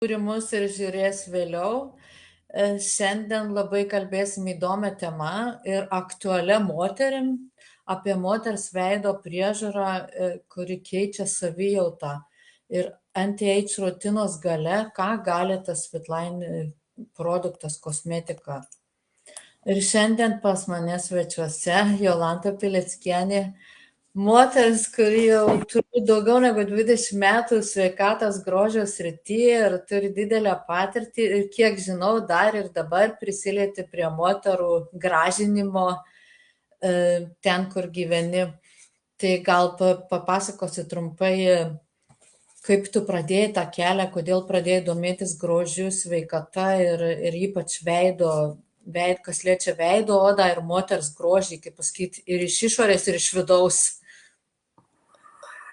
kūrimus ir žiūrės vėliau. Šiandien labai kalbėsim įdomią temą ir aktualią moterim apie moters veido priežiūrą, kuri keičia savijautą. Ir anti-age rutinos gale, ką gali tas Fitline produktas kosmetika. Ir šiandien pas mane svečiuose Jolanta Pileckienė, moteris, kuri jau turi daugiau negu 20 metų sveikatos grožio srityje ir turi didelę patirtį ir kiek žinau, dar ir dabar prisilieti prie moterų gražinimo ten, kur gyveni. Tai gal papasakosi trumpai, kaip tu pradėjai tą kelią, kodėl pradėjai domėtis grožiu, sveikata ir ypač kas liečia veido odą ir moters grožį, kaip pasakyti, ir iš išorės, ir iš vidaus.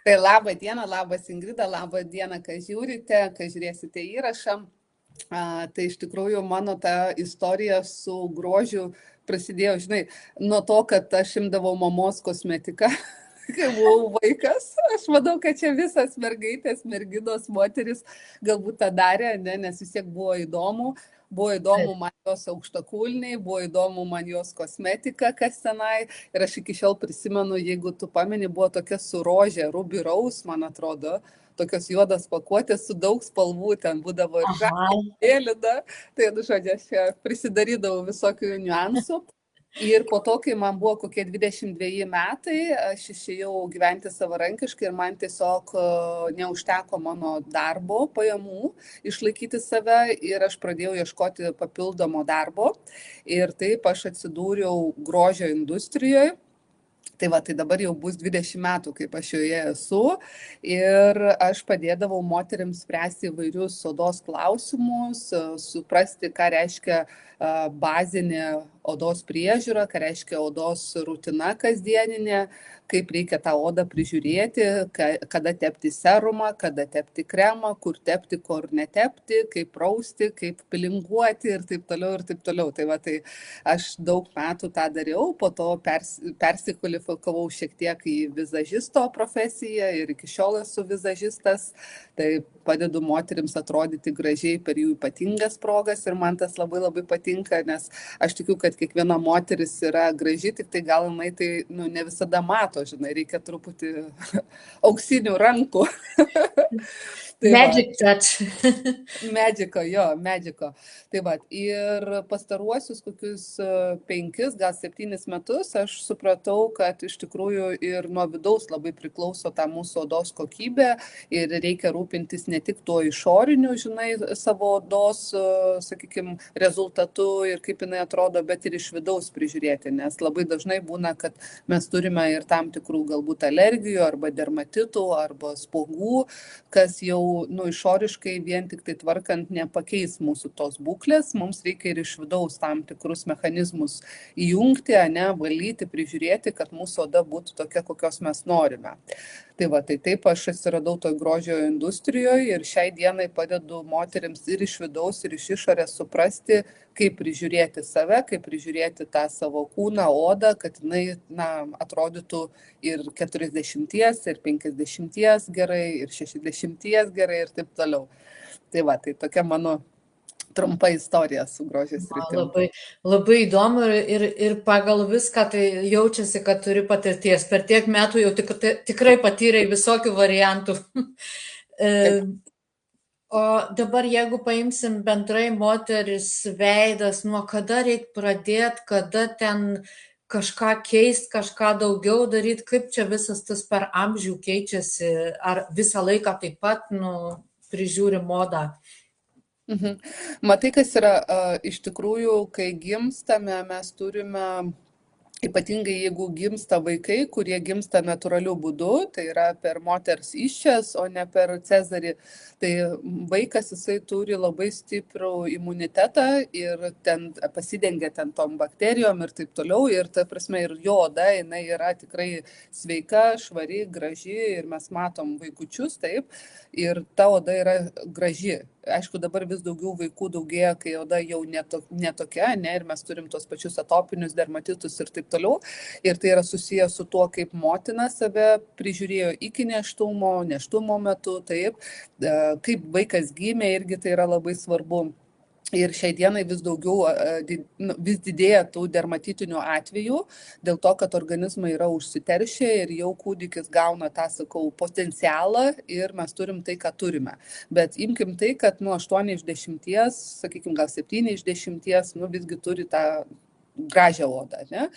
Tai labą dieną, labas Ingrida, labą dieną, kai žiūrite, kai žiūrėsite įrašą. Tai iš tikrųjų mano ta istorija su grožiu prasidėjo, žinai, nuo to, kad aš imdavau mamos kosmetiką, kai buvau vaikas. Aš manau, kad čia visas mergaitės, merginos, moteris galbūt tą darė, nes vis tiek buvo įdomu. Buvo įdomu man jos aukštakulniai, buvo įdomu man jos kosmetika, kas tenai. Ir aš iki šiol prisimenu, jeigu tu pameni, buvo tokia su rožė, Ruby Rose, man atrodo, tokios juodas pakuotės su daug spalvų, ten būdavo ir žalėlida. Tai, žodžiu, aš prisidarydavau visokių niuansų. Ir po to, kai man buvo kokie 22 metai, aš išėjau gyventi savarankiškai ir man tiesiog neužteko mano darbo pajamų išlaikyti save ir aš pradėjau ieškoti papildomo darbo. Ir taip aš atsidūriau grožio industrijoje. Tai va, tai dabar jau bus 20 metų, kaip aš joje esu ir aš padėdavau moteriams spręsti įvairius odos klausimus, suprasti, ką reiškia bazinė odos priežiūra, ką reiškia odos rutina kasdieninė, kaip reikia tą odą prižiūrėti, kada tepti serumą, kada tepti kremą, kur tepti, kur netepti, kaip prausti, kaip pilinguoti ir taip toliau ir taip toliau. Tai va, tai aš daug metų tą dariau, po to persikvalifikavau šiek tiek į vizažisto profesiją ir iki šiol esu vizažistas. Tai padedu moterims atrodyti gražiai per jų ypatingas progas ir man tas labai labai patinka, nes aš tikiu, kad kiekviena moteris yra graži, tik tai gal jinai tai ne visada mato, žinai, reikia truputį auksinių rankų. Tai Magic touch. Medžiko. Tai va, ir pastaruosius kokius 5, gal 7 metus aš supratau, kad iš tikrųjų ir nuo vidaus labai priklauso ta mūsų odos kokybė ir reikia rūpintis ne tik tuo išoriniu, žinai, savo odos, sakykime, rezultatu ir kaip jinai atrodo, bet ir iš vidaus prižiūrėti, nes labai dažnai būna, kad mes turime ir tam tikrų galbūt alergijų arba dermatitų arba spuogų, kas jau išoriškai vien tik tai tvarkant nepakeis mūsų tos būklės, mums reikia ir iš vidaus tam tikrus mechanizmus įjungti, valyti, prižiūrėti, kad mūsų oda būtų tokia, kokios mes norime. Tai va, tai taip aš atsiradau toj grožio industrijoje ir šiai dienai padedu moterims ir iš vidaus, ir iš išorės suprasti, kaip prižiūrėti save, kaip prižiūrėti tą savo kūną, odą, kad jinai atrodytų ir 40, ir 50 gerai, ir 60 gerai ir taip toliau. Tai va, tai tokia mano trumpa istorija su grožio sritim. Labai, labai įdomu ir pagal viską tai jaučiasi, kad turi patirties. Per tiek metų jau tikrai patyrei visokių variantų. O dabar jeigu paimsim bendrai moteris veidas, nuo kada reikia pradėti, kada ten kažką keisti, kažką daugiau daryti, kaip čia visas tas per amžių keičiasi, ar visą laiką taip pat prižiūri modą? Matai, kas yra iš tikrųjų, kai gimstame, mes turime, ypatingai jeigu gimsta vaikai, kurie gimsta natūraliu būdu, tai yra per moters įsčias, o ne per cezarį, tai vaikas jisai turi labai stiprų imunitetą ir ten pasidengia ten tom bakterijom ir taip toliau, ir ta prasme ir jo oda, jinai yra tikrai sveika, švari, graži ir mes matom vaikučius, taip, ir ta oda yra graži. aišku, dabar vis daugiau vaikų daugėja, kai oda jau netokia, ne, ir mes turim tos pačius atopinius dermatitus ir taip toliau. Ir tai yra susijęs su tuo, kaip motina save prižiūrėjo iki nėštumo metu, taip, kaip vaikas gimė, irgi tai yra labai svarbu. Ir šiai dienai vis daugiau, vis didėja tų dermatitinių atvejų, dėl to, kad organizmai yra užsiteršę ir jau kūdikis gauna tą, sakau, potencialą ir mes turim tai, ką turime. Bet imkim tai, kad 8 iš 10, sakykime, gal 7 iš 10, visgi turi tą gražią odą, ne?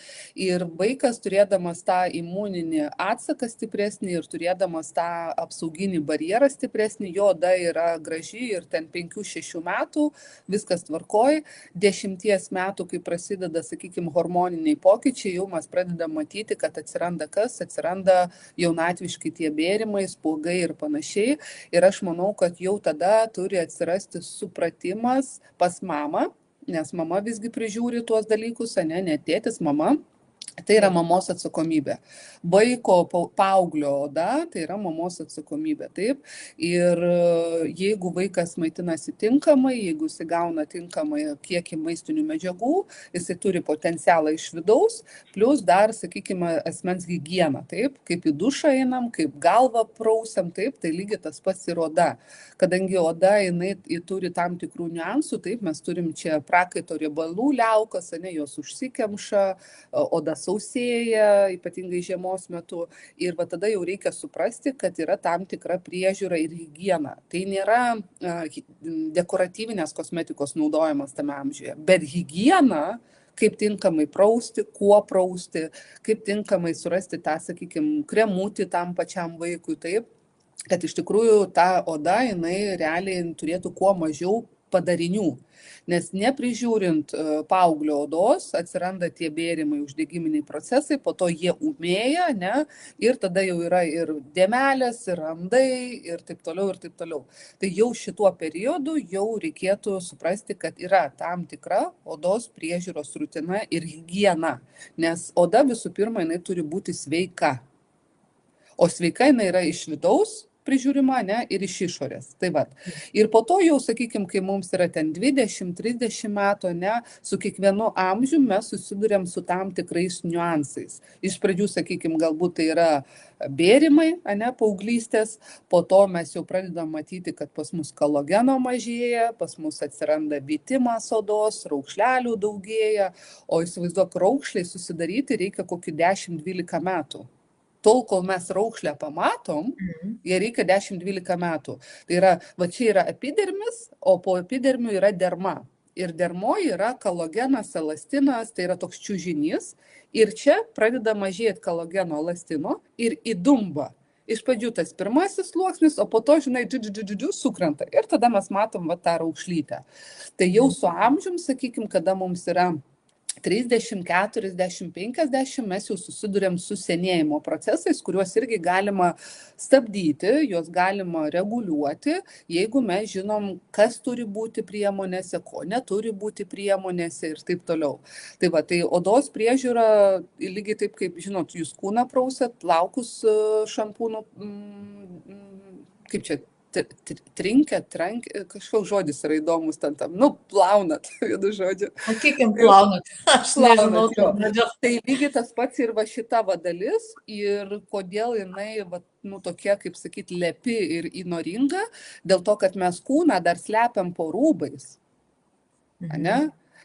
Ir vaikas turėdamas tą imuninį atsaką stipresnį ir turėdamas tą apsauginį barjerą stipresnį, jo oda yra graži ir ten 5-6 metų viskas tvarkoj. 10 metų, kai prasideda, sakykime, hormoniniai pokyčiai, jau mes pradedam matyti, kad atsiranda kas? Atsiranda jaunatviški tie bėrimai, spuogai ir panašiai. Ir aš manau, kad jau tada turi atsirasti supratimas pas mamą, nes mama visgi prižiūri tuos dalykus, ne tėtis, mama. Tai yra mamos atsakomybė. Vaiko paauglio oda, tai yra mamos atsakomybė, taip. Ir jeigu vaikas maitinasi tinkamai, jeigu jis gauna tinkamai kiekį maistinių medžiagų, jisai turi potencialą iš vidaus, plus dar, sakykime, asmens higieną, taip, kaip į dušą einam, kaip galvą prausiam, taip, tai lygiai tas pats ir oda. Kadangi oda, jinai turi tam tikrų niuansų, taip, mes turim čia prakaito riebalų liaukas, jos užsikemša, oda sausėja, ypatingai žiemos metu. Ir va tada jau reikia suprasti, kad yra tam tikra priežiūra ir higiena. Tai nėra dekoratyvinės kosmetikos naudojimas tame amžiuje, bet higiena, kaip tinkamai prausti, kuo prausti, kaip tinkamai surasti tą, sakykime, kremutį tam pačiam vaikui, taip, kad iš tikrųjų ta oda, jinai realiai turėtų kuo mažiau padarinių. Nes neprižiūrint paauglio odos atsiranda tie bėrimai, uždegiminiai procesai, po to jie ūmėja, ne, ir tada jau yra ir dėmelės, ir randai, ir taip toliau, ir taip toliau. Tai jau šituo periodu jau reikėtų suprasti, kad yra tam tikra odos priežiūros rutina ir higiena, nes oda visų pirma, jinai turi būti sveika. O sveika jinai yra iš vidaus prižiūrima, ne, ir iš išorės. Tai va. Ir po to jau, sakykime, kai mums yra ten 20-30 metų, ne, su kiekvienu amžiumi mes susiduriam su tam tikrais niuansais. Iš pradžių, sakykime, galbūt tai yra bėrimai, ne, paauglystės, po to mes jau pradedam matyti, kad pas mus kolageno mažėja, pas mus atsiranda vytimas odos, raukšlelių daugėja, o įsivaizduok, raukšliai susidaryti reikia kokį 10-12 metų. Tol, kol mes raukšlę pamatom, jie reikia 10-12 metų. Tai yra, va čia yra epidermis, o po epidermių yra derma. Ir dermoje yra kolagenas, elastinas, tai yra toks čiužinys. Ir čia pradeda mažėti kolageno, elastino ir įdumba. Iš pradžių tas pirmasis sluoksnis, o po to, žinai, sukrenta. Ir tada mes matom va tą raukšlytę. Tai jau su amžium, sakykime, kada mums yra 30, 40, 50 mes jau susiduriam su senėjimo procesais, kuriuos irgi galima stabdyti, juos galima reguliuoti, jeigu mes žinom, kas turi būti priemonėse, ko neturi būti priemonėse ir taip toliau. Tai va, tai odos priežiūra, lygiai taip kaip, žinot, jūs kūną prausat, plaukus šampūnu, kaip čia, trinkė, kažkoks žodis yra įdomus ten tam, plaunat, vienu žodžiu. Sakykim, plaunat, aš nežinau. Tai lygiai tas pats ir va šita va dalis ir kodėl jinai va, tokia, kaip sakyti, lepi ir įnoringa, dėl to, kad mes kūną dar slepiam po rūbais, ne?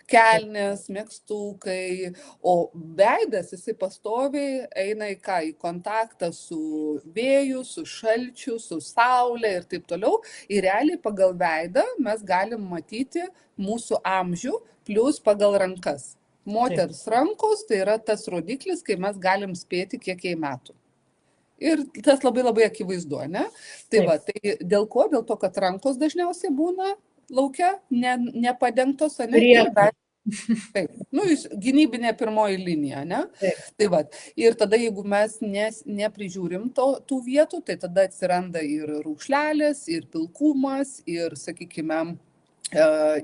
Kelnės, megztukai, o veidas jisai pastoviai eina į kontaktą su vėju, su šalčiu, su saulė ir taip toliau. Ir realiai pagal veidą mes galim matyti mūsų amžių plus pagal rankas. Moters rankos tai yra tas rodiklis, kai mes galim spėti, kiek jai metų. Ir tas labai labai akivaizdu, ne? Tai va, tai dėl ko? Dėl to, kad rankos dažniausiai būna laukia, nepadengtos, ne? Taip, gynybinė pirmoji linija, ne? Tai va, ir tada, jeigu mes neprižiūrim tų vietų, tai tada atsiranda ir raukšlelės, ir pilkumas, ir, sakykime,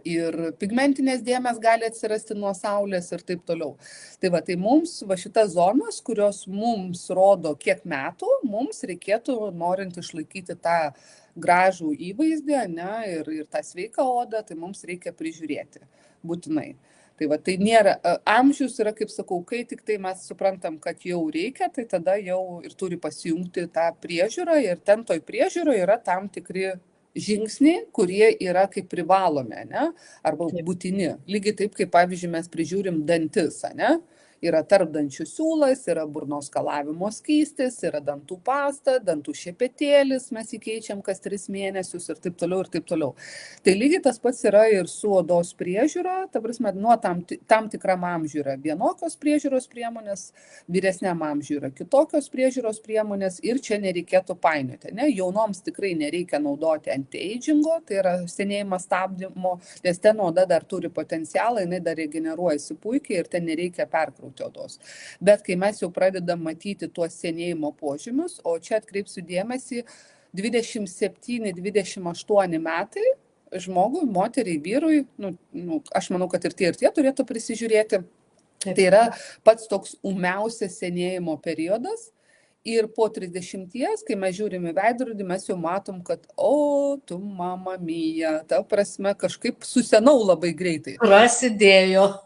ir pigmentinės dėmės gali atsirasti nuo saulės ir taip toliau. Tai va, tai mums va šitas zonas, kurios mums rodo kiek metų, mums reikėtų, norint išlaikyti tą gražų įvaizdį, ne, ir tą sveiką odą, tai mums reikia prižiūrėti būtinai. Tai va, tai nėra, amžius yra, kaip sakau, kai tik tai mes suprantam, kad jau reikia, tai tada jau ir turi pasijungti tą priežiūrą ir ten toj priežiūroje yra tam tikri žingsniai, kurie yra kaip privalomi, ne, arba būtini. Lygiai taip, kaip pavyzdžiui, mes prižiūrim dantis, ne. Yra tarpdančių siūlas, yra burnos skalavimo skystis, yra dantų pasta, dantų šepetėlis, mes jį keičiam kas 3 mėnesius ir taip toliau ir taip toliau. Tai lygiai tas pats yra ir su odos priežiūra, ta prasme, nuo tam tikram amžiui yra vienokios priežiūros priemonės, vyresniam amžiui yra kitokios priežiūros priemonės ir čia nereikėtų painioti. Ne? Jaunoms tikrai nereikia naudoti anti-agingo, tai yra senėjimo stabdymo, nes ten oda dar turi potencialą, jinai dar regeneruojasi puikiai ir ten nereikia perkrauti odos. Bet kai mes jau pradedam matyti tuos senėjimo požymius, o čia atkreipsiu dėmesį, 27-28 metai žmogui, moteriai, vyrui, aš manau, kad ir tie turėtų prisižiūrėti. Tai yra pats toks ūmiausias senėjimo periodas. Ir po 30, kai mes žiūrim į veidrodį, mes jau matom, kad, tu mama mija, ta prasme, kažkaip susenau labai greitai. Prasidėjo.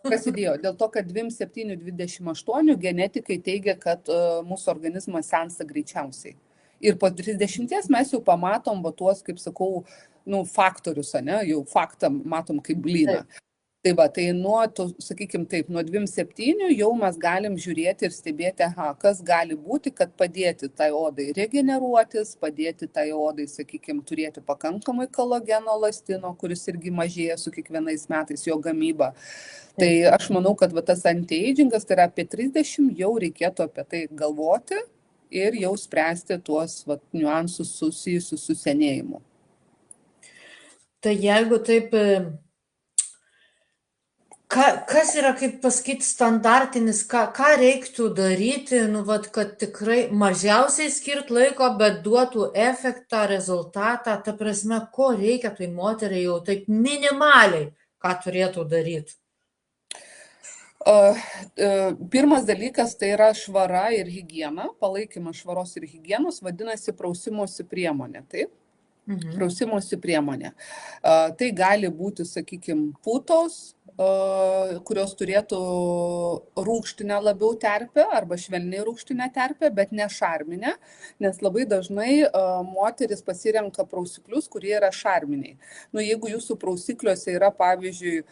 Dėl to, kad 27-28 genetikai teigia, kad mūsų organizmas sensta greičiausiai. Ir po 30 mes jau pamatom tuos, kaip sakau, faktorius, ne, jau faktą matom kaip blyną. Tai va, tai sakykime taip, nuo 27 jau mes galim žiūrėti ir stebėti, kas gali būti, kad padėti tai odai regeneruotis, padėti tai odai, sakykime, turėti pakankamai kolageno elastino, kuris irgi mažėja su kiekvienais metais jo gamyba. Tai aš manau, kad tas anti-agingas, tai yra apie 30, jau reikėtų apie tai galvoti ir jau spręsti tuos niuansus susijusius su senėjimu. Tai jeigu taip, kas yra, kaip pasakyti, standartinis, ką reiktų daryti, kad tikrai mažiausiai skirt laiko, bet duotų efektą, rezultatą, ta prasme, ko reikia tai moteriai jau taip minimaliai, ką turėtų daryti? Pirmas dalykas tai yra švara ir higiena, palaikymas švaros ir higienos, vadinasi prausimosi priemonė, taip? Prausimosi priemonė. Tai gali būti, sakykime, putos, kurios turėtų rūgštinę labiau terpę arba švelniai rūgštinę terpę, bet ne šarminę, nes labai dažnai moteris pasirenka prausiklius, kurie yra šarminiai. Jeigu jūsų prausikliuose yra, pavyzdžiui,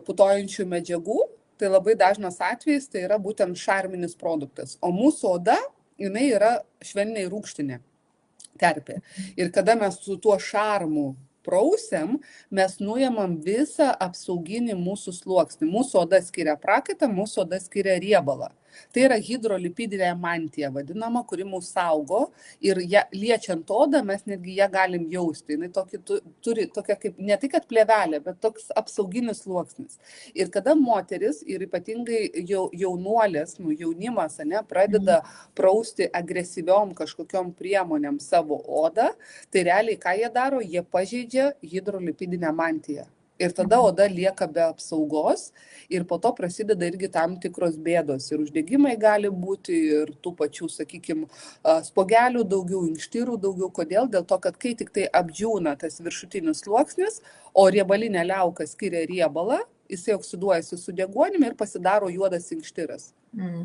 putojančių medžiagų, tai labai dažnas atvejis tai yra būtent šarminis produktas. O mūsų oda, jinai yra švelniai rūgštinė terpė. Ir kada mes su tuo šarmu prausiam, mes nuimam visą apsauginį mūsų sluoksnį. Mūsų oda skiria prakaitą, mūsų oda skiria riebalą. Tai yra hidrolipidinė mantija vadinama, kuri mūsų saugo ir liečiant odą mes netgi ją galim jausti. Jis turi tokia kaip, ne tai kad plėvelė, bet toks apsauginis sluoksnis. Ir kada moteris ir ypatingai jaunuolės, jaunimas, pradeda prausti agresyviom kažkokiom priemonėm savo odą, tai realiai ką jie daro, jie pažeidžia hidrolipidinę mantiją. Ir tada oda lieka be apsaugos ir po to prasideda irgi tam tikros bėdos. Ir uždegimai gali būti, ir tų pačių, sakykime, spogelių daugiau, inkštyrų daugiau. Kodėl? Dėl to, kad kai tik tai apdžiūna tas viršutinis sluoksnis, o riebalinė liauka skiria riebalą, jisai oksiduojasi su deguonimi ir pasidaro juodas inkštyras.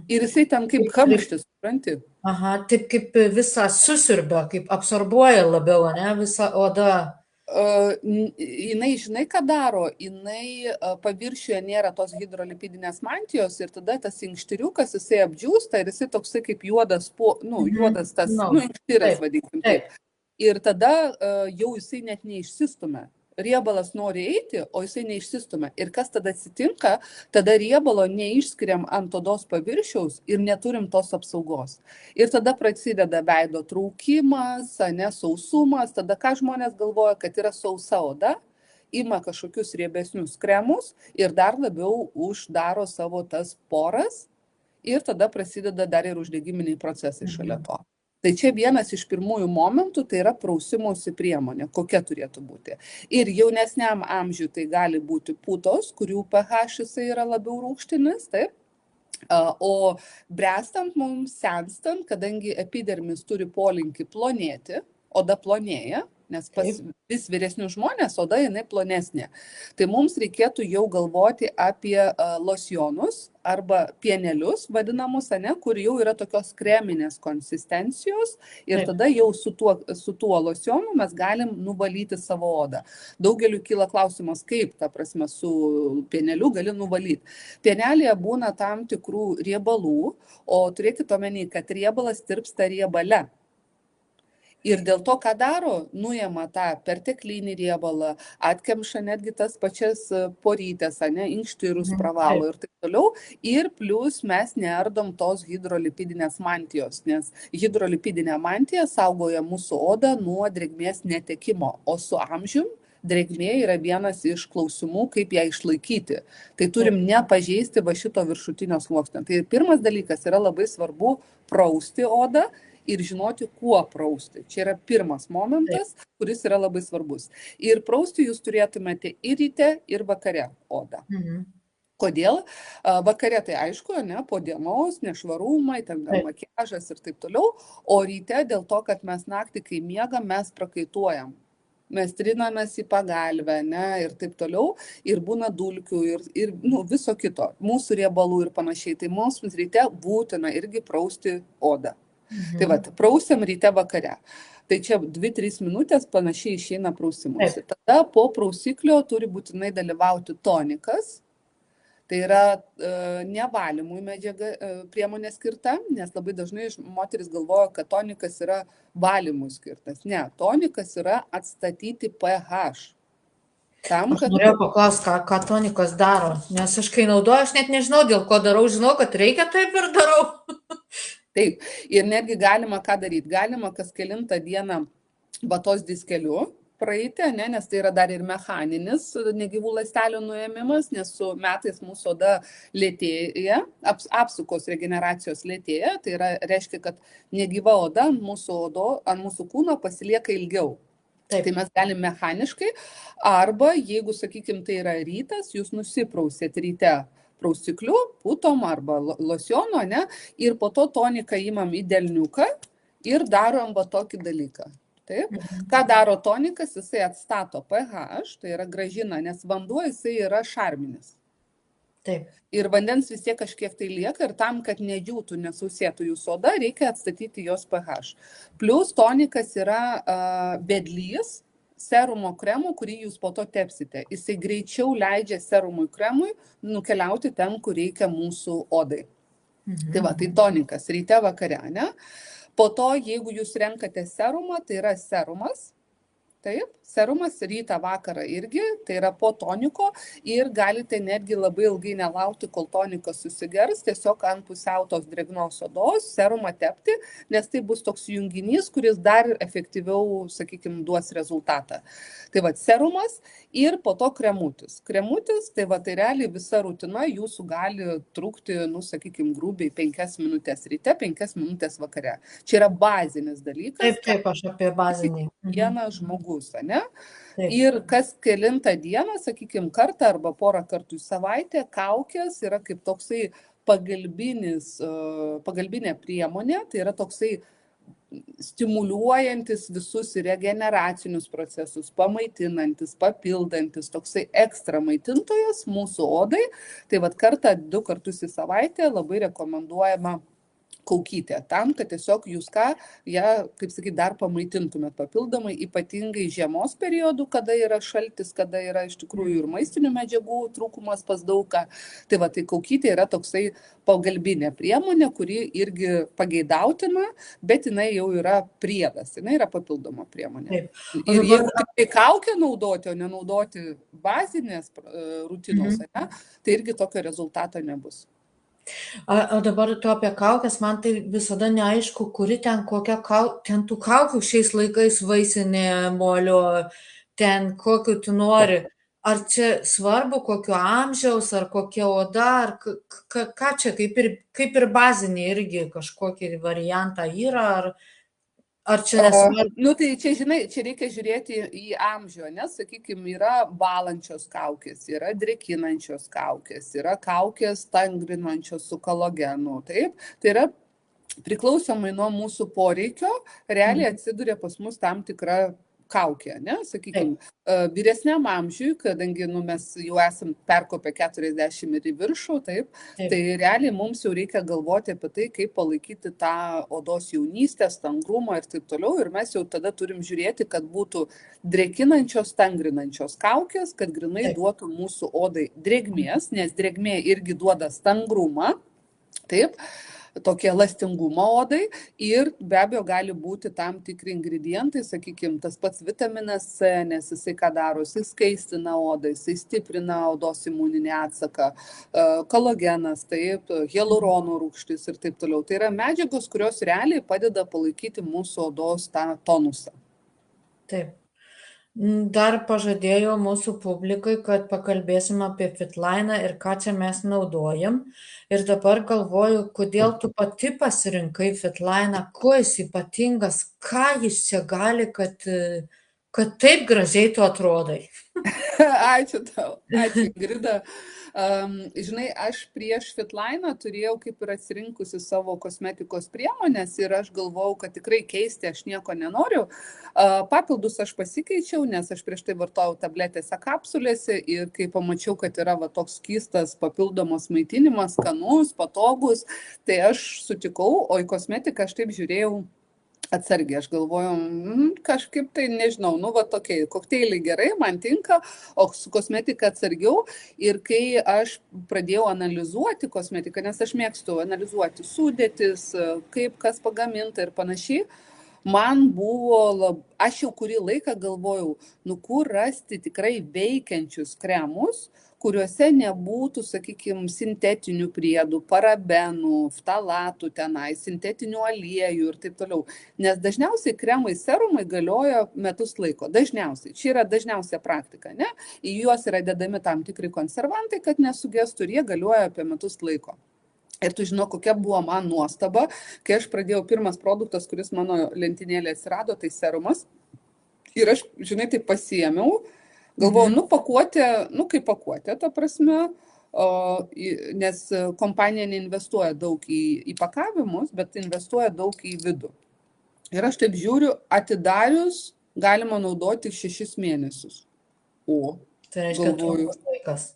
Ir jisai ten kaip kamštis, supranti? Aha, taip kaip visą susiurbia, kaip absorbuoja labiau, ne, visą odą. Jinai, žinai, ką daro, jinai paviršiuje nėra tos hidrolipidinės mantijos ir tada tas inkštyriukas, jisai apdžiūsta ir jisai toksai kaip juodas, juodas tas, inkštyras, vadinkim taip. Ir tada jau jisai net neišsistumia. Riebalas nori eiti, o jisai neišsistumia. Ir kas tada atsitinka, tada riebalo neišskiriam ant odos paviršiaus ir neturim tos apsaugos. Ir tada prasideda veido traukimas, sausumas, tada ką žmonės galvoja, kad yra sausa oda, ima kažkokius riebesnius kremus ir dar labiau uždaro savo tas poras ir tada prasideda dar ir uždegiminiai procesai šalia to. Tai čia vienas iš pirmųjų momentų, tai yra prausimosi priemonė, kokia turėtų būti. Ir jaunesniam amžiui tai gali būti putos, kurių pH jisai yra labiau rūgštinis, taip. O bręstant mums, senstant, kadangi epidermis turi polinkį plonėti, oda plonėja, nes pas vis vyresnius žmonės oda jinai plonesnė. Tai mums reikėtų jau galvoti apie losionus arba pienelius vadinamus, kur jau yra tokios kreminės konsistencijos ir tada jau su tuo losionu mes galim nuvalyti savo odą. Daugeliu kyla klausimas, kaip, ta prasme, su pieneliu gali nuvalyti. Pienelėje būna tam tikrų riebalų, o turėkite omeny, kad riebalas tirpsta riebale. Ir dėl to, ką daro, nuima tą perteklinį riebalą, atkemša netgi tas pačias porytės, inkštyrus pravalo ir taip toliau. Ir plus mes neardom tos hidrolipidinės mantijos, nes hidrolipidinė mantija saugoja mūsų odą nuo drėgmės netekimo, o su amžium drėgmė yra vienas iš klausimų, kaip ją išlaikyti. Tai turim nepažeisti va šito viršutinio sluoksnio. Tai pirmas dalykas yra labai svarbu prausti odą ir žinoti, kuo prausti. Čia yra pirmas momentas, kuris yra labai svarbus. Ir prausti jūs turėtumėte ir ryte, ir vakare odą. Kodėl? Vakare tai aišku, po dienos, nešvarumai, ten makiažas ir taip toliau, o ryte dėl to, kad mes naktį, kai miegam, mes prakaituojam. Mes trinamės į pagalvę, ir taip toliau, ir būna dulkių, ir viso kito, mūsų riebalų ir panašiai. Tai mums ryte būtina irgi prausti odą. Tai prausiam ryte vakare. Tai čia 2-3 minutės panašiai išeina prausimuose. Tada po prausiklio turi būtinai dalyvauti tonikas. Tai yra nevalymui medžiaga priemonė skirta, nes labai dažnai moteris galvoja, kad tonikas yra valymui skirtas. Ne, tonikas yra atstatyti pH. Aš norėjau paklausti, ką tonikas daro, nes aš kai naudoju, aš net nežinau, dėl ko darau, žinau, kad reikia taip ir darau. Taip, ir netgi galima ką daryti, galima kas kelintą dieną vatos diskeliu praeiti, nes tai yra dar ir mechaninis negyvų ląstelių nuėmimas, nes su metais mūsų oda lėtėja, apsukos regeneracijos lėtėja, tai reiškia, kad negyva oda ant mūsų kūno pasilieka ilgiau. Taip. Tai mes galim mechaniškai, arba jeigu, sakykime, tai yra rytas, jūs nusiprausėt ryte prausikliu, putom arba losionu, ir po to toniką imam į delniuką ir darom tokį dalyką. Taip. Ką daro tonikas, jisai atstato pH, tai yra gražina, nes vanduo jisai yra šarminis. Taip. Ir vandens vis tiek kažkiek tai lieka ir tam, kad nedžiūtų, nesausėtų jūsų oda, reikia atstatyti jos pH. Plus tonikas yra vedlys serumo kremo, kurį jūs po to tepsite. Jisai greičiau leidžia serumui kremui nukeliauti ten, kur reikia mūsų odai. Tai tonikas ryte vakare, Po to, jeigu jūs renkate serumą, tai yra serumas. Taip, serumas rytą vakarą irgi, tai yra po toniko ir galite netgi labai ilgai nelaukti, kol tonikas susigers, tiesiog ant pusiau tos drėgnos odos serumą tepti, nes tai bus toks junginys, kuris dar efektyviau, sakykime, duos rezultatą. Tai serumas ir po to kremutis. Kremutis, tai realiai visa rutina jūsų gali trukti, sakykime, grubiai 5 minutės ryte, 5 minutės vakare. Čia yra bazinis dalykas. Taip, aš apie bazinį. Vienas žmogus. Ir kas kelintą dieną, sakykime, kartą arba porą kartų į savaitę, kaukės yra kaip toksai pagalbinė priemonė, tai yra toksai stimuliuojantis visus regeneracinius procesus, pamaitinantis, papildantis, toksai ekstra maitintojas mūsų odai. Tai kartą, 2 kartus į savaitę labai rekomenduojama kaukytė, tam, kad tiesiog jūs ją, kaip sakyti, dar pamaitintumėt papildomai, ypatingai žiemos periodų, kada yra šaltis, kada yra iš tikrųjų ir maistinių medžiagų trūkumas pas daugą. Tai kaukytė yra toksai pagalbinė priemonė, kuri irgi pageidautina, bet jinai jau yra priedas, jinai yra papildoma priemonė. Ir jeigu tik kaukę naudoti, o nenaudoti bazinės rutinos, tai irgi tokio rezultato nebus. O dabar tu apie kaukės, man tai visada neaišku, kuri ten kokia ten tų kaukių šiais laikais vaisinė, molio, ten kokiu tu nori. Ar čia svarbu, kokio amžiaus, ar kokia oda, ar ką čia, kaip ir bazinė irgi kažkokį variantą yra, ar čia nesvarbu? Tai čia, žinai, čia reikia žiūrėti į amžių, nes, sakykime, yra valančios kaukės, yra drėkinančios kaukės, yra kaukės tangrinančios su kolagenu, taip? Tai yra priklausomai nuo mūsų poreikio, realiai atsiduria pas mus tam tikra kaukė, ne, sakykime, vyresniam amžiui, kadangi mes jau esam perkopę 40 ir į viršų, taip, tai realiai mums jau reikia galvoti apie tai, kaip palaikyti tą odos jaunystę, stangrumą ir taip toliau. Ir mes jau tada turim žiūrėti, kad būtų drėkinančios, stangrinančios kaukės, kad grinai duotų mūsų odai drėgmės, nes drėgmė irgi duoda stangrumą, taip, tokie elastingumą odai ir be abejo gali būti tam tikri ingredientai, sakykime, tas pats vitaminas C, nes jisai ką daro, jisai skaistina odą, jisai stiprina odos imuninį atsaką, kolagenas, taip, hialurono rūgštis ir taip toliau. Tai yra medžiagos, kurios realiai padeda palaikyti mūsų odos tą tonusą. Taip. Dar pažadėjau mūsų publikai, kad pakalbėsim apie Fitline ir ką čia mes naudojam. Ir dabar galvoju, kodėl tu pati pasirinkai Fitline, kuo jis ypatingas, ką jis čia gali, kad taip gražiai tu atrodai. Ačiū tau, ačiū Ingrida. Žinai, aš prieš Fitline turėjau kaip ir atsirinkusi savo kosmetikos priemonės ir aš galvojau, kad tikrai keisti aš nieko nenoriu. Papildus aš pasikeičiau, nes aš prieš tai vartojau tabletėse, kapsulėse ir kai pamačiau, kad yra toks skystas papildomas maitinimas, skanus, patogus, tai aš sutikau, o į kosmetiką aš taip žiūrėjau atsargiai, aš galvoju, kažkaip tai nežinau, tokie kokteiliai gerai, man tinka, o su kosmetika atsargiau. Ir kai aš pradėjau analizuoti kosmetiką, nes aš mėgstu analizuoti sudėtis, kaip kas pagaminta ir panašiai, man buvo, aš jau kurį laiką galvojau, kur rasti tikrai veikiančius kremus, kuriuose nebūtų, sakykime, sintetinių priedų, parabenų, ftalatų tenai, sintetinių aliejų ir taip toliau. Nes dažniausiai kremai, serumai galioja metus laiko. Dažniausiai. Čia yra dažniausia praktika, ne? Į juos yra dedami tam tikri konservantai, kad nesugestų ir jie galioja apie metus laiko. Ir tu žinau, kokia buvo man nuostaba, kai aš pradėjau pirmas produktas, kuris mano lentynėlė atsirado, tai serumas. Ir aš, žinai, tai pasiėmiau. Galvojau, pakuotė, kaip pakuotė, ta prasme, nes kompanija neinvestuoja daug į pakavimus, bet investuoja daug į vidų. Ir aš taip žiūriu, atidarius galima naudoti 6 mėnesius. O, tai reiškia trumpas laikas.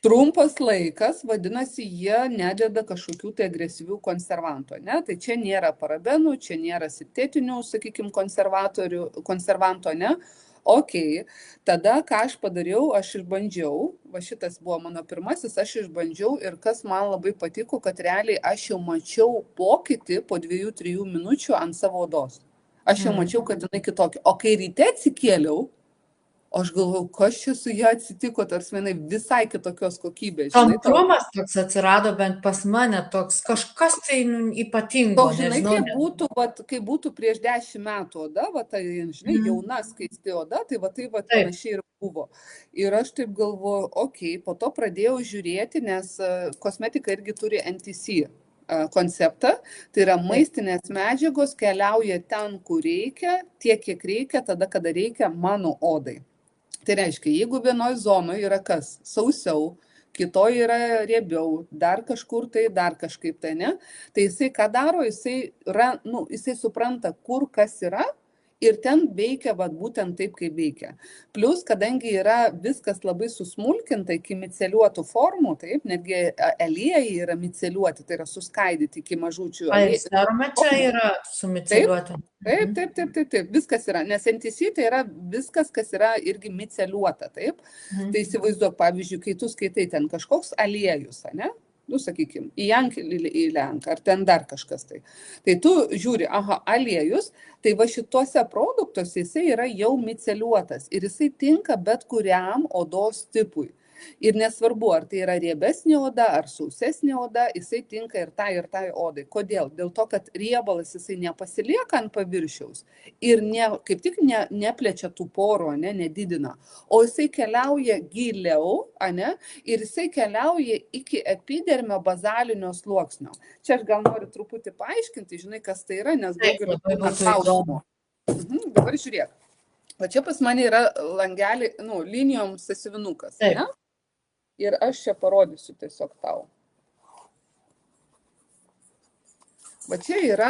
Trumpas laikas, vadinasi, jie nededa kažkokių tai agresyvių konservantų, ne? Tai čia nėra parabenų, čia nėra sintetinių, sakykime, konservanto, ne? Ok, tada ką aš padariau, aš išbandžiau, šitas buvo mano pirmasis, aš išbandžiau ir kas man labai patiko, kad realiai aš jau mačiau pokytį po 2-3 minučių ant savo odos. Aš jau mačiau, kad jinai kitokia. O kai ryte atsikėliau, aš galvojau, kas čia su ją atsitiko, tarsi vienai visai kitokios kokybės. Tamprumas toks atsirado, bent pas mane toks kažkas tai ypatingo. Toks, žinai, kai būtų prieš 10 metų oda, žinai, jauna skaisti oda, tai panašiai ir buvo. Ir aš taip galvoju, ok, po to pradėjau žiūrėti, nes kosmetika irgi turi NTC konceptą, tai yra maistinės medžiagos keliauja ten, kur reikia, tiek, kiek reikia, tada, kada reikia mano odai. Tai reiškia, jeigu vienoje zonoje yra kas sausiau, kitoje yra riebiau, dar kažkur tai, dar kažkaip tai, ne, tai jisai ką daro, jisai supranta, kur kas yra ir ten veikia būtent taip, kaip veikia. Plus, kadangi yra viskas labai susmulkinta iki miceliuotų formų, taip, netgi aliejai yra miceliuoti, tai yra suskaidyti iki mažučių. Serume čia yra sumiceliuoti. Taip, viskas yra, nes NTC tai yra viskas, kas yra irgi miceliuota, taip. Tai įsivaizduok, pavyzdžiui, kai tu skaitai ten kažkoks aliejus, ne? Sakykime, įlenk, ar ten dar kažkas tai. Tai tu žiūri, aliejus, tai šituose produktuose jisai yra jau miceliuotas ir jisai tinka bet kuriam odos tipui. Ir nesvarbu, ar tai yra riebesnė oda, ar sausesnė oda, jisai tinka ir tai odai. Kodėl? Dėl to, kad riebalas jisai nepasilieka ant paviršiaus ir kaip tik neplečia tų porų, nedidina, o jisai keliauja giliau, ir jisai keliauja iki epidermio bazalinio sluoksnio. Čia aš gal noriu truputį paaiškinti, žinai, kas tai yra, nes daugelį klausimų. Dabar žiūrėk. O čia pas mane yra langelį, linijom sąsiuvinukas, ne? Ir aš čia parodysiu tiesiog tau. Čia yra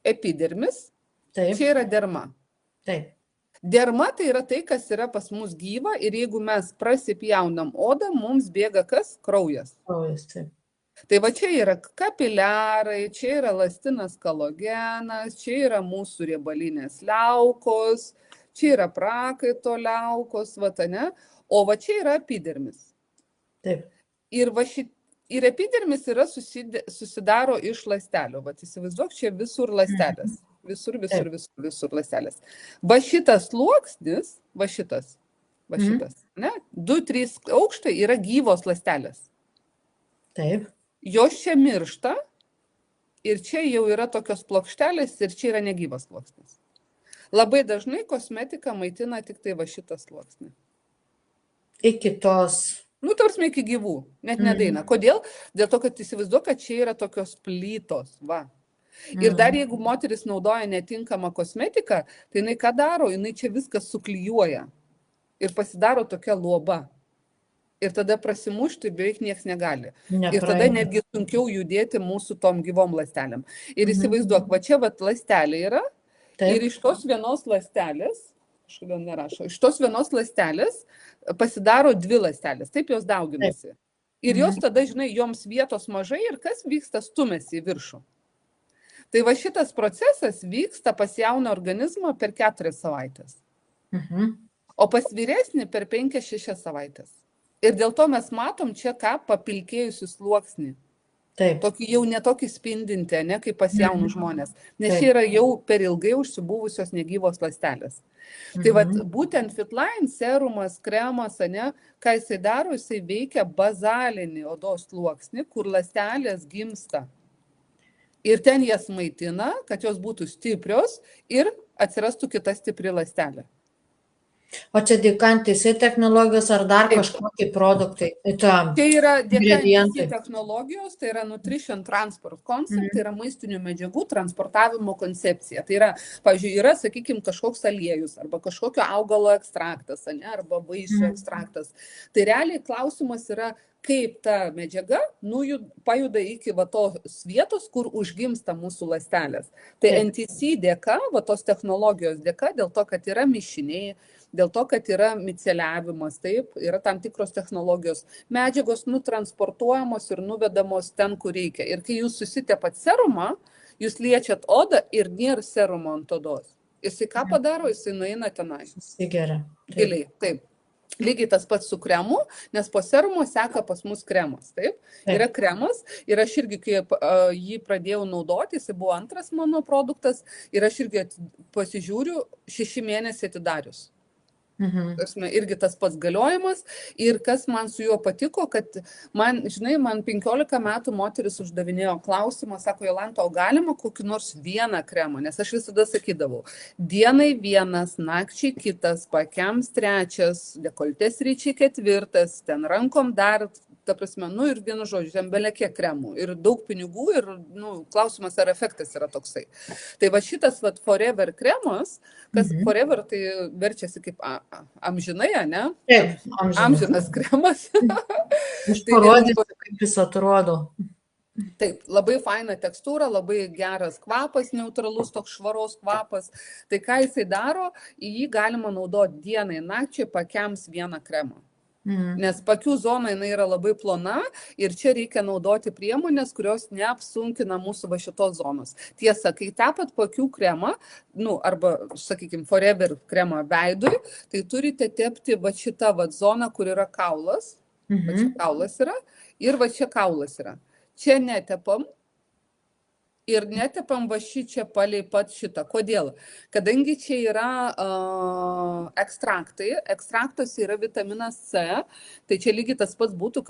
epidermis, čia yra derma. Taip. Derma tai yra tai, kas yra pas mus gyva ir jeigu mes prasipjaunam odą, mums bėga kas? Kraujas. Kraujas, taip. Tai va čia yra kapiliarai, čia yra elastinas kolagenas, čia yra mūsų riebalinės liaukos, čia yra prakaito liaukos, ne? O va čia yra epidermis. Taip. Ir epidermis yra susidaro iš ląstelių. Vat įsivaizduok, čia visur ląstelės. Visur ląstelės. Va šitas sluoksnis, va šitas, ne? 2-3 aukštai yra gyvos ląstelės. Taip. Jos čia miršta ir čia jau yra tokios plokštelės ir čia yra negyvas sluoksnis. Labai dažnai kosmetika maitina tik tai va šitą sluoksnį. Iki tos. Tarsi iki gyvų, net nedaina. Kodėl? Dėl to, kad įsivaizduoju, kad čia yra tokios plytos, va. Ir dar jeigu moteris naudoja netinkamą kosmetiką, tai jinai ką daro? Jinai čia viskas suklijuoja ir pasidaro tokia luoba. Ir tada prasimušti beveik nieks negali. Ir tada netgi sunkiau judėti mūsų tom gyvom ląstelėm. Ir įsivaizduok, va čia va ląstelė yra. Taip. Ir iš tos vienos ląstelės, kažkodėl nerašo, iš tos vienos ląstelės pasidaro 2 ląstelės. Taip jos dauginasi. Ir jos tada, žinai, joms vietos mažai ir kas vyksta, stumėsi į viršų. Tai va šitas procesas vyksta pas jauną organizmą per 4 savaitės. O pas vyresnį per 5-6 savaitės. Ir dėl to mes matom čia ką papilkėjusių sluoksnį. Taip. Tokį jau netokį spindintį, ne, kaip pas jaunus žmonės. Nes čia yra jau per ilgai užsibuvusios negyvos ląstelės. Tai vat, būtent Fitline serumas, kremas, ne, ką jisai daro, jisai veikia bazalinį odos sluoksnį, kur ląstelės gimsta. Ir ten jas maitina, kad jos būtų stiprios ir atsirastų kita stipri ląstelė. O čia dėka NTC technologijos ar dar kažkokie produktai? Tai yra dėka NTC technologijos, tai yra Nutrition Transport Concept, tai yra maistinių medžiagų transportavimo koncepcija. Tai yra, pavyzdžiui, yra, sakykime, kažkoks aliejus arba kažkokio augalo ekstraktas, ne, arba vaisių ekstraktas. Tai realiai klausimas yra, kaip ta medžiaga pajuda iki va tos vietos, kur užgimsta mūsų ląstelės. Tai NTC dėka, va tos technologijos dėka, dėl to, kad yra mišiniai, dėl to, kad yra miceliavimas, taip, yra tam tikros technologijos. Medžiagos nutransportuojamos ir nuvedamos ten, kur reikia. Ir kai jūs susitepat serumą, jūs liečiat odą ir nėra serumo ant odos. Jisai ką padaro, jisai nueina tenai. Gerai. Giliai, taip. Lygiai tas pats su kremu, nes po serumo seka pas mus kremas, taip? Yra kremas ir aš irgi, kai jį pradėjau naudoti, jis buvo antras mano produktas ir aš irgi pasižiūriu 6 mėnesiai atidarius. Irgi tas pats galiojimas ir kas man su juo patiko, kad man 15 metų moteris uždavinėjo klausimą, sako, Jolanta, o galima kokį nors vieną kremą, nes aš visada sakydavau, dienai vienas, nakčiai kitas, pakiams 3, dekoltės ryčiai 4, ten rankom dar, ta prasme, ir vienu žodžiu, ten belekiek kremų ir daug pinigų ir, klausimas, ar efektas yra toksai. Tai va šitas Forever kremas, kas Forever tai verčiasi kaip amžinai, ne? Taip, amžinas kremas. Aš parodysiu, kaip jis atrodo. Taip, labai faina tekstūra, labai geras kvapas, neutralus, toks švaros kvapas. Tai ką jisai daro, į jį galima naudoti dienai, nakčiai, pakiams vieną kremą. Nes pakių zona jinai yra labai plona ir čia reikia naudoti priemonės, kurios neapsunkina mūsų va šitos zonos. Tiesa, kai tepat pakių kremą, arba, sakykime, Forever kremą veidui, tai turite tepti va šitą va zoną, kur yra kaulas. Va čia kaulas yra ir va čia kaulas yra. Čia netepam. Ir netepam va čia palei pat šitą. Kodėl? Kadangi čia yra ekstraktai, ekstraktuose yra vitaminas C, tai čia lygiai tas pats būtų,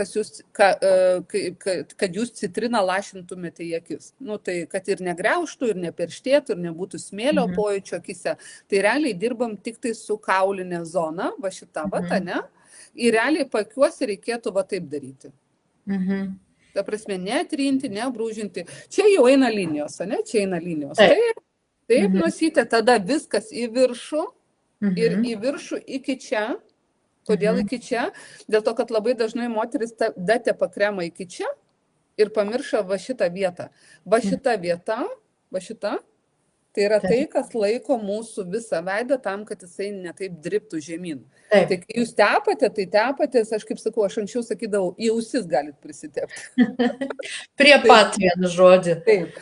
kad jūs citriną lašintumėte į akis. Tai kad ir negriauštų, ir neperštėtų, ir nebūtų smėlio pojūčio akise. Tai realiai dirbam tik tai su kaulinė zona, va šita vata, ne? Ir realiai pakiuose reikėtų va taip daryti. Ta prasme, netrinti, nebrūžinti. Čia jau eina linijos, ne? Čia eina linijos. Taip nusite, tada viskas į viršų ir į viršų iki čia. Kodėl iki čia? Dėl to, kad labai dažnai moteris datepa kremą iki čia ir pamirša va šitą vietą. Va šita vieta, va šita, Tai yra tai, kas laiko mūsų visą veidą tam, kad jisai netaip driptų žemyn. Taip. Tai kai jūs tepate, tai tepatės, aš kaip sakau, aš anksčiau sakydavau, į ausis galit prisitepti. Prie pat vienu žodžiu. Taip.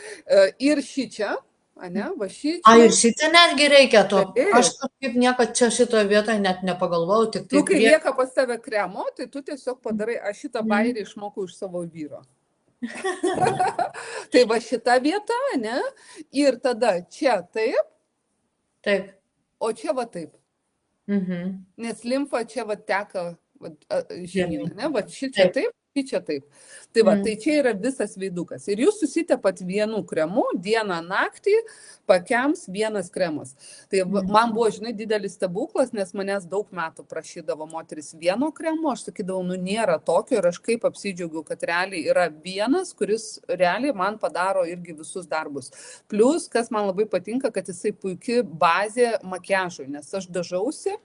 Ir šičia, ane, va šičia. A, ir šičia netgi reikia to. Taip. Aš kaip niekad čia šitoje vietoje net nepagalvojau, tik tai. Nu, kai lieka pas tave kremo, tai tu tiesiog padarai, aš šitą bairį išmokau iš savo vyro. Tai va šita vieta, ne? Ir tada čia taip. Taip. O čia va taip. Nes limfa čia va teka žemyn, ne? Va šičia taip. Čia taip. Tai va, tai čia yra visas veidukas. Ir jūs susitepat vienu kremu, dieną naktį, pakems vienas kremas. Tai man buvo, žinai, didelis stebuklas, nes manęs daug metų prašydavo moteris vieno kremo, aš sakydavau, nu nėra tokio ir aš kaip apsidžiaugiau, kad realiai yra vienas, kuris realiai man padaro irgi visus darbus. Plus, kas man labai patinka, kad jisai puikia bazė makiažui, nes aš dažausi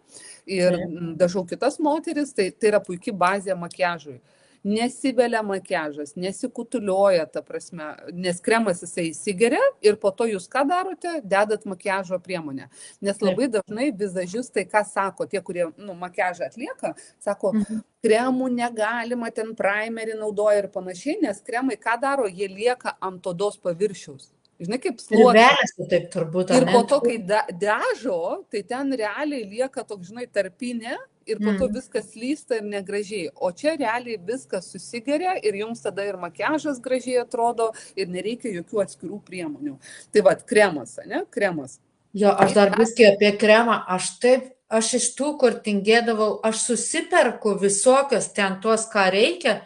ir dažau kitas moteris, tai yra puikia bazė makiažui. Nesivelia makiažas, nesikutulioja, ta prasme, nes kremas jisai įsigeria ir po to jūs ką darote, dedat makiažo priemonę. Nes labai dažnai vizažistai, ką sako, tie, kurie makiažą atlieka, sako, kremų negalima, ten primerį naudoja ir panašiai, nes kremai ką daro, jie lieka ant odos paviršiaus. Žinai, kaip sluoksnis. Taip turbūt. Ir po to, kai dažo, tai ten realiai lieka toks, žinai, tarpinė ir po to viskas slysta ir negražiai. O čia realiai viskas susigeria ir jums tada ir makiažas gražiai atrodo ir nereikia jokių atskirų priemonių. Tai va, kremas, ne? Kremas. Jo, aš dar viskai apie kremą, aš iš tų, kur tingėdavau, aš susiperku visokios ten tuos, ką reikia,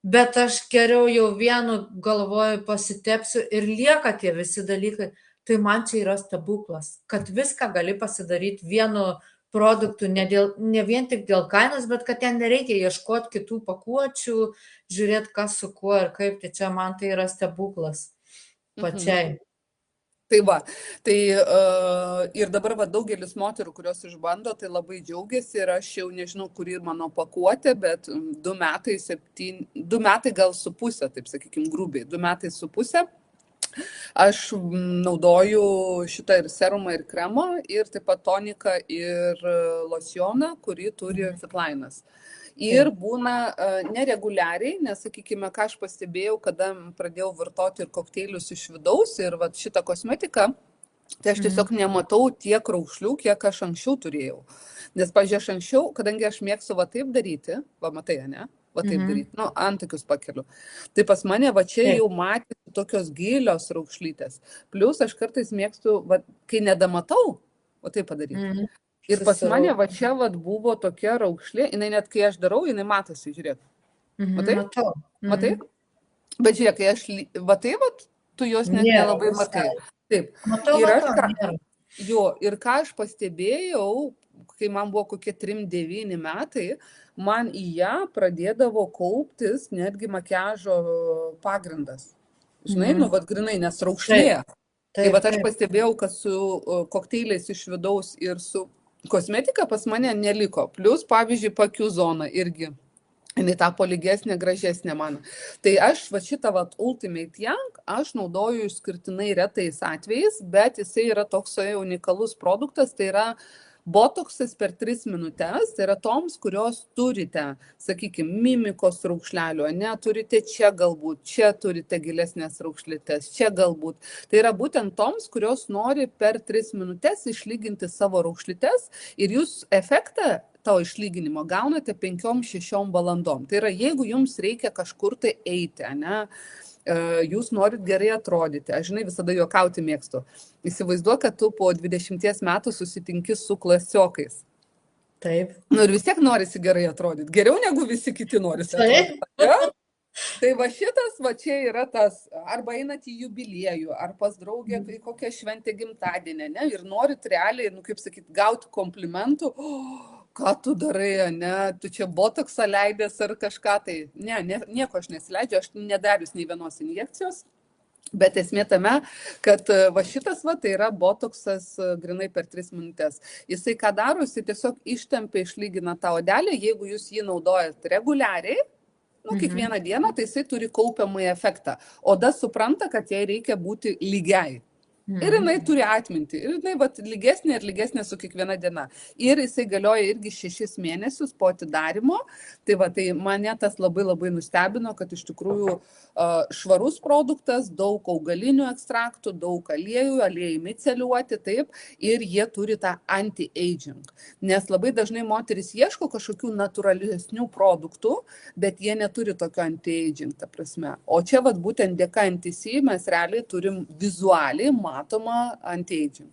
bet aš geriau jau vienu galvoju pasitepsiu ir lieka tie visi dalykai. Tai man čia yra stebuklas, kad viską gali pasidaryti vienu produktų, ne vien tik dėl kainos, bet kad ten nereikia ieškoti kitų pakuočių, žiūrėti kas su kuo ir kaip, tai čia man tai yra stebuklas pačiai. Tai va, tai ir dabar va, daugelis moterų, kurios išbando, tai labai džiaugiasi ir aš jau nežinau, kuri mano pakuotė, bet 2 metai gal su pusė, taip sakykime, grubiai, 2 metai su pusė. Aš naudoju šitą ir serumą, ir kremą, ir taip pat toniką, ir locioną, kurį turi Fitlainas. Ir būna nereguliariai, nes, sakykime, ką aš pastebėjau, kada pradėjau vartoti ir kokteilius iš vidaus, ir va, šitą kosmetiką, tai aš tiesiog nematau tiek raukšlių, kiek aš anksčiau turėjau. Nes, pažiūrėjau, aš anksčiau, kadangi aš mėgstu va taip daryti, va matai, ne? Va taip daryti, nu, antakius pakeliu. Tai pas mane va čia jau matyti tokios gilios raukšlytės. Plius aš kartais mėgstu, va, kai nedamatau, va taip padaryti. Ir pas mane va čia va buvo tokia raukšlė, jinai net kai aš darau, jinai matosi, žiūrėk. Matai? Matai? Bet žiūrėk, kai aš, va tai va, tu jos net nelabai matai. Taip. Ir ką aš pastebėjau, kai man buvo kokie 3-9 metai, man į ją pradėdavo kauptis netgi makiažo pagrindas. Žinai, nu, vat grinai, nes raukšlė. Tai vat aš pastebėjau, kad su kokteiliais iš vidaus ir su kosmetika pas mane neliko. Plius, pavyzdžiui, pakių zona irgi. Jinai tapo lygesnė, gražesnė man. Tai aš va šitą vat Ultimate Young aš naudoju išskirtinai retais atvejais, bet jisai yra toksai unikalus produktas, tai yra botoksas per 3 minutes, tai yra toms, kurios turite, sakykime, mimikos raukšlelių, ne, turite čia galbūt, čia turite gilesnės raukšlytės, čia galbūt. Tai yra būtent toms, kurios nori per 3 minutes išlyginti savo raukšlytės ir jūs efektą to išlyginimo gaunate 5-6 valandom. Tai yra, jeigu jums reikia kažkur tai eiti, ne, jūs norit gerai atrodyti. Aš, žinai, visada juokauti mėgstu. Įsivaizduok, kad tu po 20 metų susitinki su klasiokais. Taip. Nu ir vis tiek norisi gerai atrodyti. Geriau negu visi kiti norisi atrodyti. Ja? Tai va šitas, va čia yra tas, arba einat į jubiliejų, ar pas draugę kokią šventę gimtadienę, ne? Ir norit realiai, nu kaip sakyt, gauti komplimentų. Ką tu darai, ne, tu čia botoksą leidęs ar kažką, tai ne, nieko aš nesileidžiu, aš nedarius nei vienos injekcijos, bet esmė tame, kad va šitas va, tai yra botoksas grinai per 3 minutės. Jisai ką daro, jisai tiesiog ištempia, išlygina tą odelę, jeigu jūs jį naudojat reguliariai, nu, kiekvieną dieną, tai jisai turi kaupiamąjį efektą. Oda supranta, kad jai reikia būti lygiai. Ir jinai turi atmintį. Ir jinai vat, lygesnė ir lygesnė su kiekviena diena. Ir jisai galioja irgi 6 mėnesius po atidarimo. Tai, va, tai mane tas labai labai nustebino, kad iš tikrųjų švarus produktas, daug augalinių ekstraktų, daug aliejų, aliejai miceliuoti, taip. Ir jie turi tą anti-aging. Nes labai dažnai moteris ieško kažkokių natūralesnių produktų, bet jie neturi tokio anti-aging, ta prasme. O čia vat, būtent dėka NTC mes realiai turim vizualiai matomą anti-aging.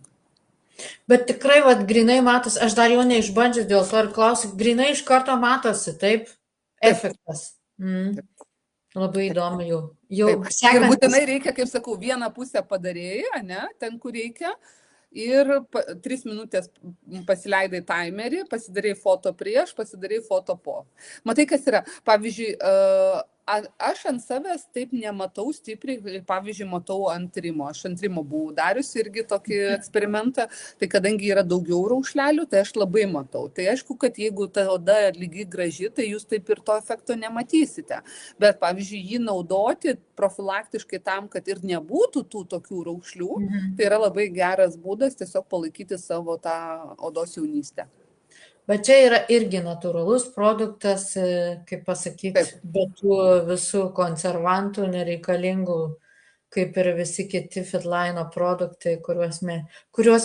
Bet tikrai, vat, grinai matosi, aš dar jo neišbandžiu, dėl to ir klausiu, grinai iš karto matosi, taip, efektas. Labai įdomu jau. Ir būtinai reikia, kaip sakau, vieną pusę padarėjai, ne, ten, kur reikia. Ir 3 minutės pasileidai timerį, pasidarai foto prieš, pasidarai foto po. Matai, kas yra? Pavyzdžiui, aš ant savęs taip nematau stipriai, pavyzdžiui, matau ant Rimo. Aš ant Rimo buvau dariusi irgi tokį eksperimentą, tai kadangi yra daugiau raukšlelių, tai aš labai matau. Tai aišku, kad jeigu ta oda lygiai graži, tai jūs taip ir to efekto nematysite. Bet, pavyzdžiui, jį naudoti profilaktiškai tam, kad ir nebūtų tų tokių raukšlių, tai yra labai geras būdas tiesiog palaikyti savo tą odos jaunystę. Bet čia yra irgi natūralus produktas, kaip pasakyti, be tų visų konservantų nereikalingų, kaip ir visi kiti Fitline produktai, kuriuos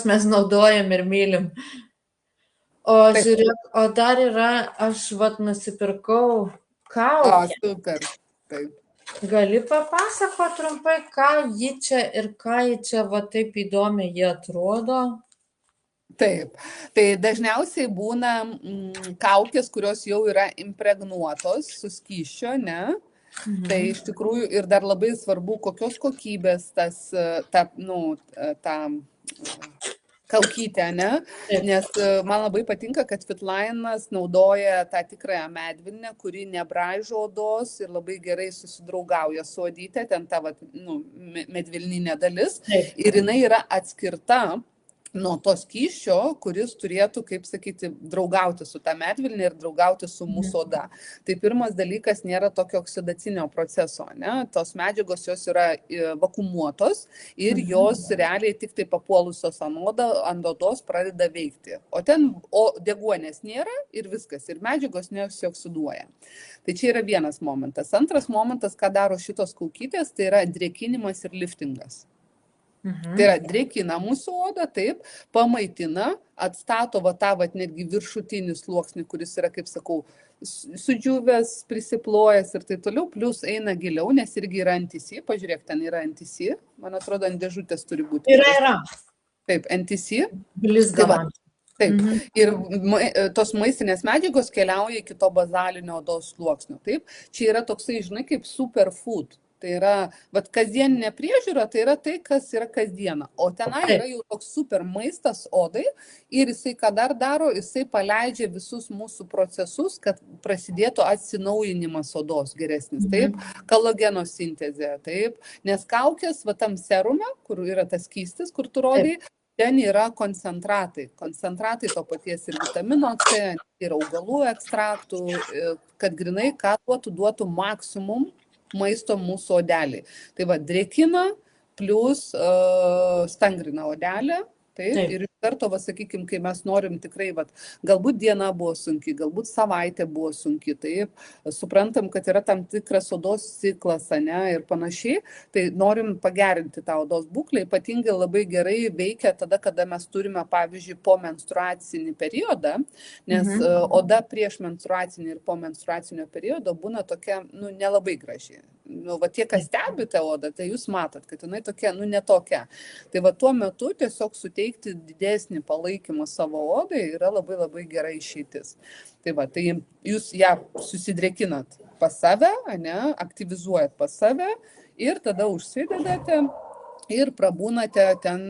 mes naudojam ir mylim. O žiūrėk, o dar yra, aš vat nusipirkau kaukę. Super. Taip. Gali papasakoti trumpai, ką ji čia ir ką ji čia va taip įdomiai jie atrodo? Taip, tai dažniausiai būna kaukės, kurios jau yra impregnuotos su skysčiu, ne? Tai iš tikrųjų ir dar labai svarbu, kokios kokybės ta kaukytė, ne? Nes man labai patinka, kad Fitline'as naudoja tą tikrąją medvilnę, kuri nebraižo odos ir labai gerai susidraugauja su odyte, ten ta medvilninė dalis. Ir jinai yra atskirta nuo to skysčio, kuris turėtų, kaip sakyti, draugauti su ta medvilne ir draugauti su mūsų oda. Tai pirmas dalykas, nėra tokio oksidacinio proceso, ne? Tos medžiagos jos yra vakumuotos ir jos realiai tik tai papuolusios ant odos pradeda veikti. O ten deguonės nėra ir viskas, ir medžiagos neoksiduoja. Tai čia yra vienas momentas. Antras momentas, ką daro šitos kaukytės, tai yra drėkinimas ir liftingas. Tai yra drėkina mūsų odą, taip, pamaitina, atstato netgi viršutinį sluoksnį, kuris yra, kaip sakau, sudžiūvęs, prisiplojęs ir taip toliau, plus eina giliau, nes irgi yra NTC, pažiūrėk, ten yra NTC, man atrodo, ant dėžutės turi būti. Yra. Taip, NTC. Blizgama. Taip, ir tos maistinės medžiagos keliauja iki to bazalinio odos sluoksnio, taip, čia yra toksai, žinai, kaip superfood. Tai yra, kasdieninė priežiūra, tai yra tai, kas yra kasdiena. O tenai yra jau toks super maistas odai ir jisai ką dar daro, jisai paleidžia visus mūsų procesus, kad prasidėtų atsinaujinimas odos geresnis, taip, kolageno sintezė, taip, nes kaukės, tam serume, kur yra tas skystis, kur tu rodai, ten yra koncentratai to paties ir vitamino C, ir augalų ekstraktų, kad grinai ką duotų maksimum maisto mūsų odeliai. Tai drėkina plus stangrina odelę. Taip. Ir iš karto, sakykime, kai mes norim tikrai, galbūt diena buvo sunki, galbūt savaitė buvo sunki, taip, suprantam, kad yra tam tikras odos ciklas, ne, ir panašiai, tai norim pagerinti tą odos būklę, ypatingai labai gerai veikia tada, kada mes turime, pavyzdžiui, po menstruacinį periodą, nes oda prieš menstruacinį ir po menstruacinio periodo būna tokia, nelabai graži. Tie, kas stebite odą, tai jūs matot, kad jinai tokia, netokia. Tai tuo metu tiesiog suteikti didesnį palaikymą savo odai yra labai labai gera išeitis. Tai jūs ją susidrėkinat pas save, ne, aktyvizuojat pas save ir tada užsidedate ir prabūnate ten,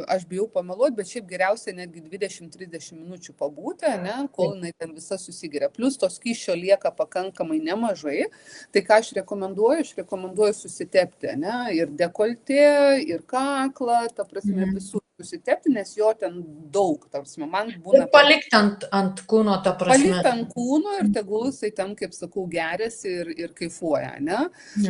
aš bijau pameluoti, bet šiaip geriausia netgi 20-30 minučių pabūti, ne, kol jinai ten visa susigeria. Plus to skysčio lieka pakankamai nemažai. Tai ką aš rekomenduoju susitepti, ne, ir dekoltė, ir kaklą, ta prasme visų susitepti, nes jo ten daug, ta prasme, man būna... Ir palikti ant kūno, ta prasme. Palikti ant kūno ir tegul jisai ten, kaip sakau, geriasi ir kaifuoja, ne?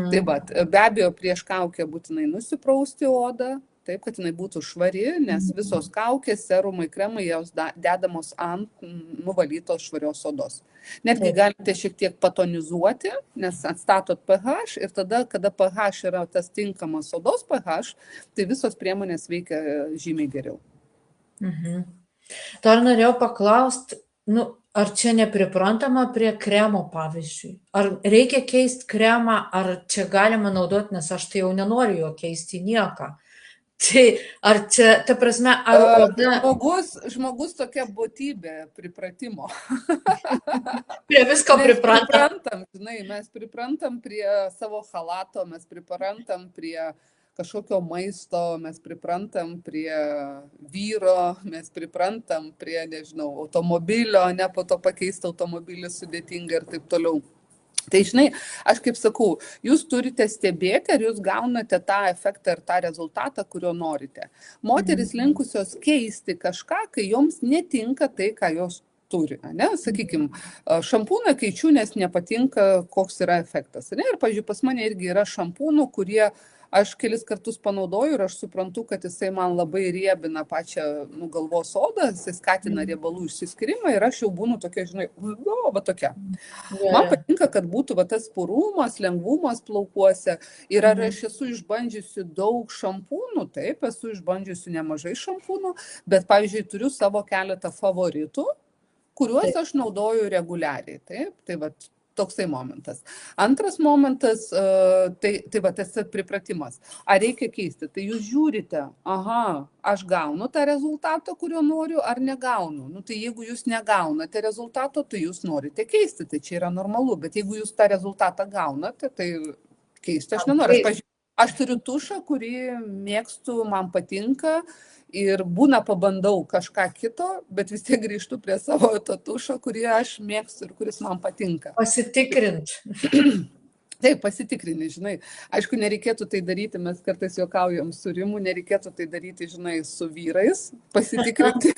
Tai be abejo, prieš kaukę būtinai nusiprausti odą, taip, kad jinai būtų švari, nes visos kaukės, serumai, kremai, jos dedamos ant nuvalytos švarios odos. Netgi galite šiek tiek patonizuoti, nes atstatot pH ir tada, kada pH yra tas tinkamas odos pH, tai visos priemonės veikia žymiai geriau. Dar norėjau paklausti, ar čia nepriprantama prie kremo, pavyzdžiui? Ar reikia keisti kremą, ar čia galima naudoti, nes aš tai jau nenoriu jo keisti nieką. Tai ar čia, ta prasme, ar oda... Žmogus tokia būtybė pripratimo. Prie visko priprantam. Žinai, mes priprantam prie savo chalato, mes priprantam prie kažkokio maisto, mes priprantam prie vyro, mes priprantam prie, nežinau, automobilio, ne po to pakeisti automobilį sudėtinga ir taip toliau. Tai žinai, aš kaip sakau, jūs turite stebėti, ar jūs gaunate tą efektą ir tą rezultatą, kurio norite. Moteris linkusios keisti kažką, kai joms netinka tai, ką jos turi. Ne? Sakykime, šampūną keičiu, nes nepatinka, koks yra efektas. Ne? Ir, pavyzdžiui, pas mane irgi yra šampūnų, kurie aš kelis kartus panaudoju ir aš suprantu, kad jisai man labai riebina pačią galvos odą, jisai skatina riebalų išsiskyrimą ir aš jau būnu tokia, žinai, va tokia. Man patinka, kad būtų va tas purumas, lengvumas plaukuose ir ar aš esu išbandžiusi daug šampūnų, taip, esu išbandžiusi nemažai šampūnų, bet, pavyzdžiui, turiu savo keletą favoritų, kuriuos aš naudoju reguliariai, taip, tai va. Toksai momentas. Antras momentas, tai va tas pripratimas. Ar reikia keisti? Tai jūs žiūrite, aš gaunu tą rezultatą, kurio noriu, ar negaunu. Tai jeigu jūs negaunate rezultato, tai jūs norite keisti. Tai čia yra normalu. Bet jeigu jūs tą rezultatą gaunate, tai keisti aš nenoriu. Aš turiu tušą, kurį mėgstu, man patinka. Ir būna pabandau kažką kito, bet vis tiek grįžtu prie savo to tušo, kurį aš mėgstu ir kuris man patinka. Pasitikrint. Taip, pasitikrini, žinai. Aišku, nereikėtų tai daryti, mes kartais juokaujam su Rimu, nereikėtų tai daryti, žinai, su vyrais, pasitikrinti.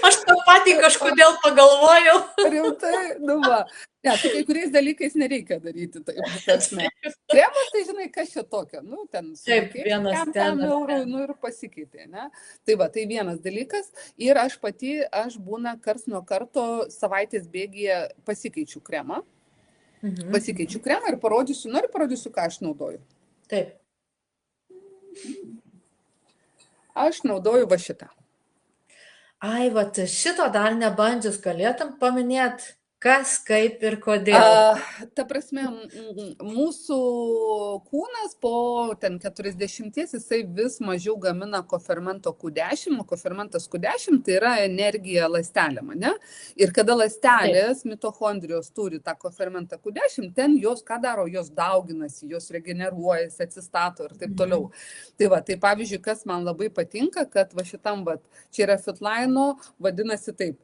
Aš tą patį kažkodėl pagalvojau. Rimtai, va. Ne, tai kai kuriais dalykais nereikia daryti. Kremas, tai žinai, kas čia tokio. Ten vienas ten eurų, ir pasikeitė. Ne? Tai va, tai vienas dalykas. Ir aš būna karts nuo karto savaitės bėgyje pasikeičiu kremą. Pasikeičiu kremą ir parodysiu, ką aš naudoju. Taip. Aš naudoju va šitą. Ai, va, šito dar nebandžius, galėtum paminėti, kas, kaip ir kodėl? Ta prasme, mūsų kūnas po 40 jisai vis mažiau gamina kofermento Q10, kofermentas Q10 tai yra energija ląstelėm, ne? Ir kada ląstelės, mitochondrijos turi tą kofermentą Q10, ten jos ką daro, jos dauginasi, jos regeneruojasi, atsistato ir taip toliau. Tai va, tai pavyzdžiui, kas man labai patinka, kad va šitam, čia yra Fitline, vadinasi taip,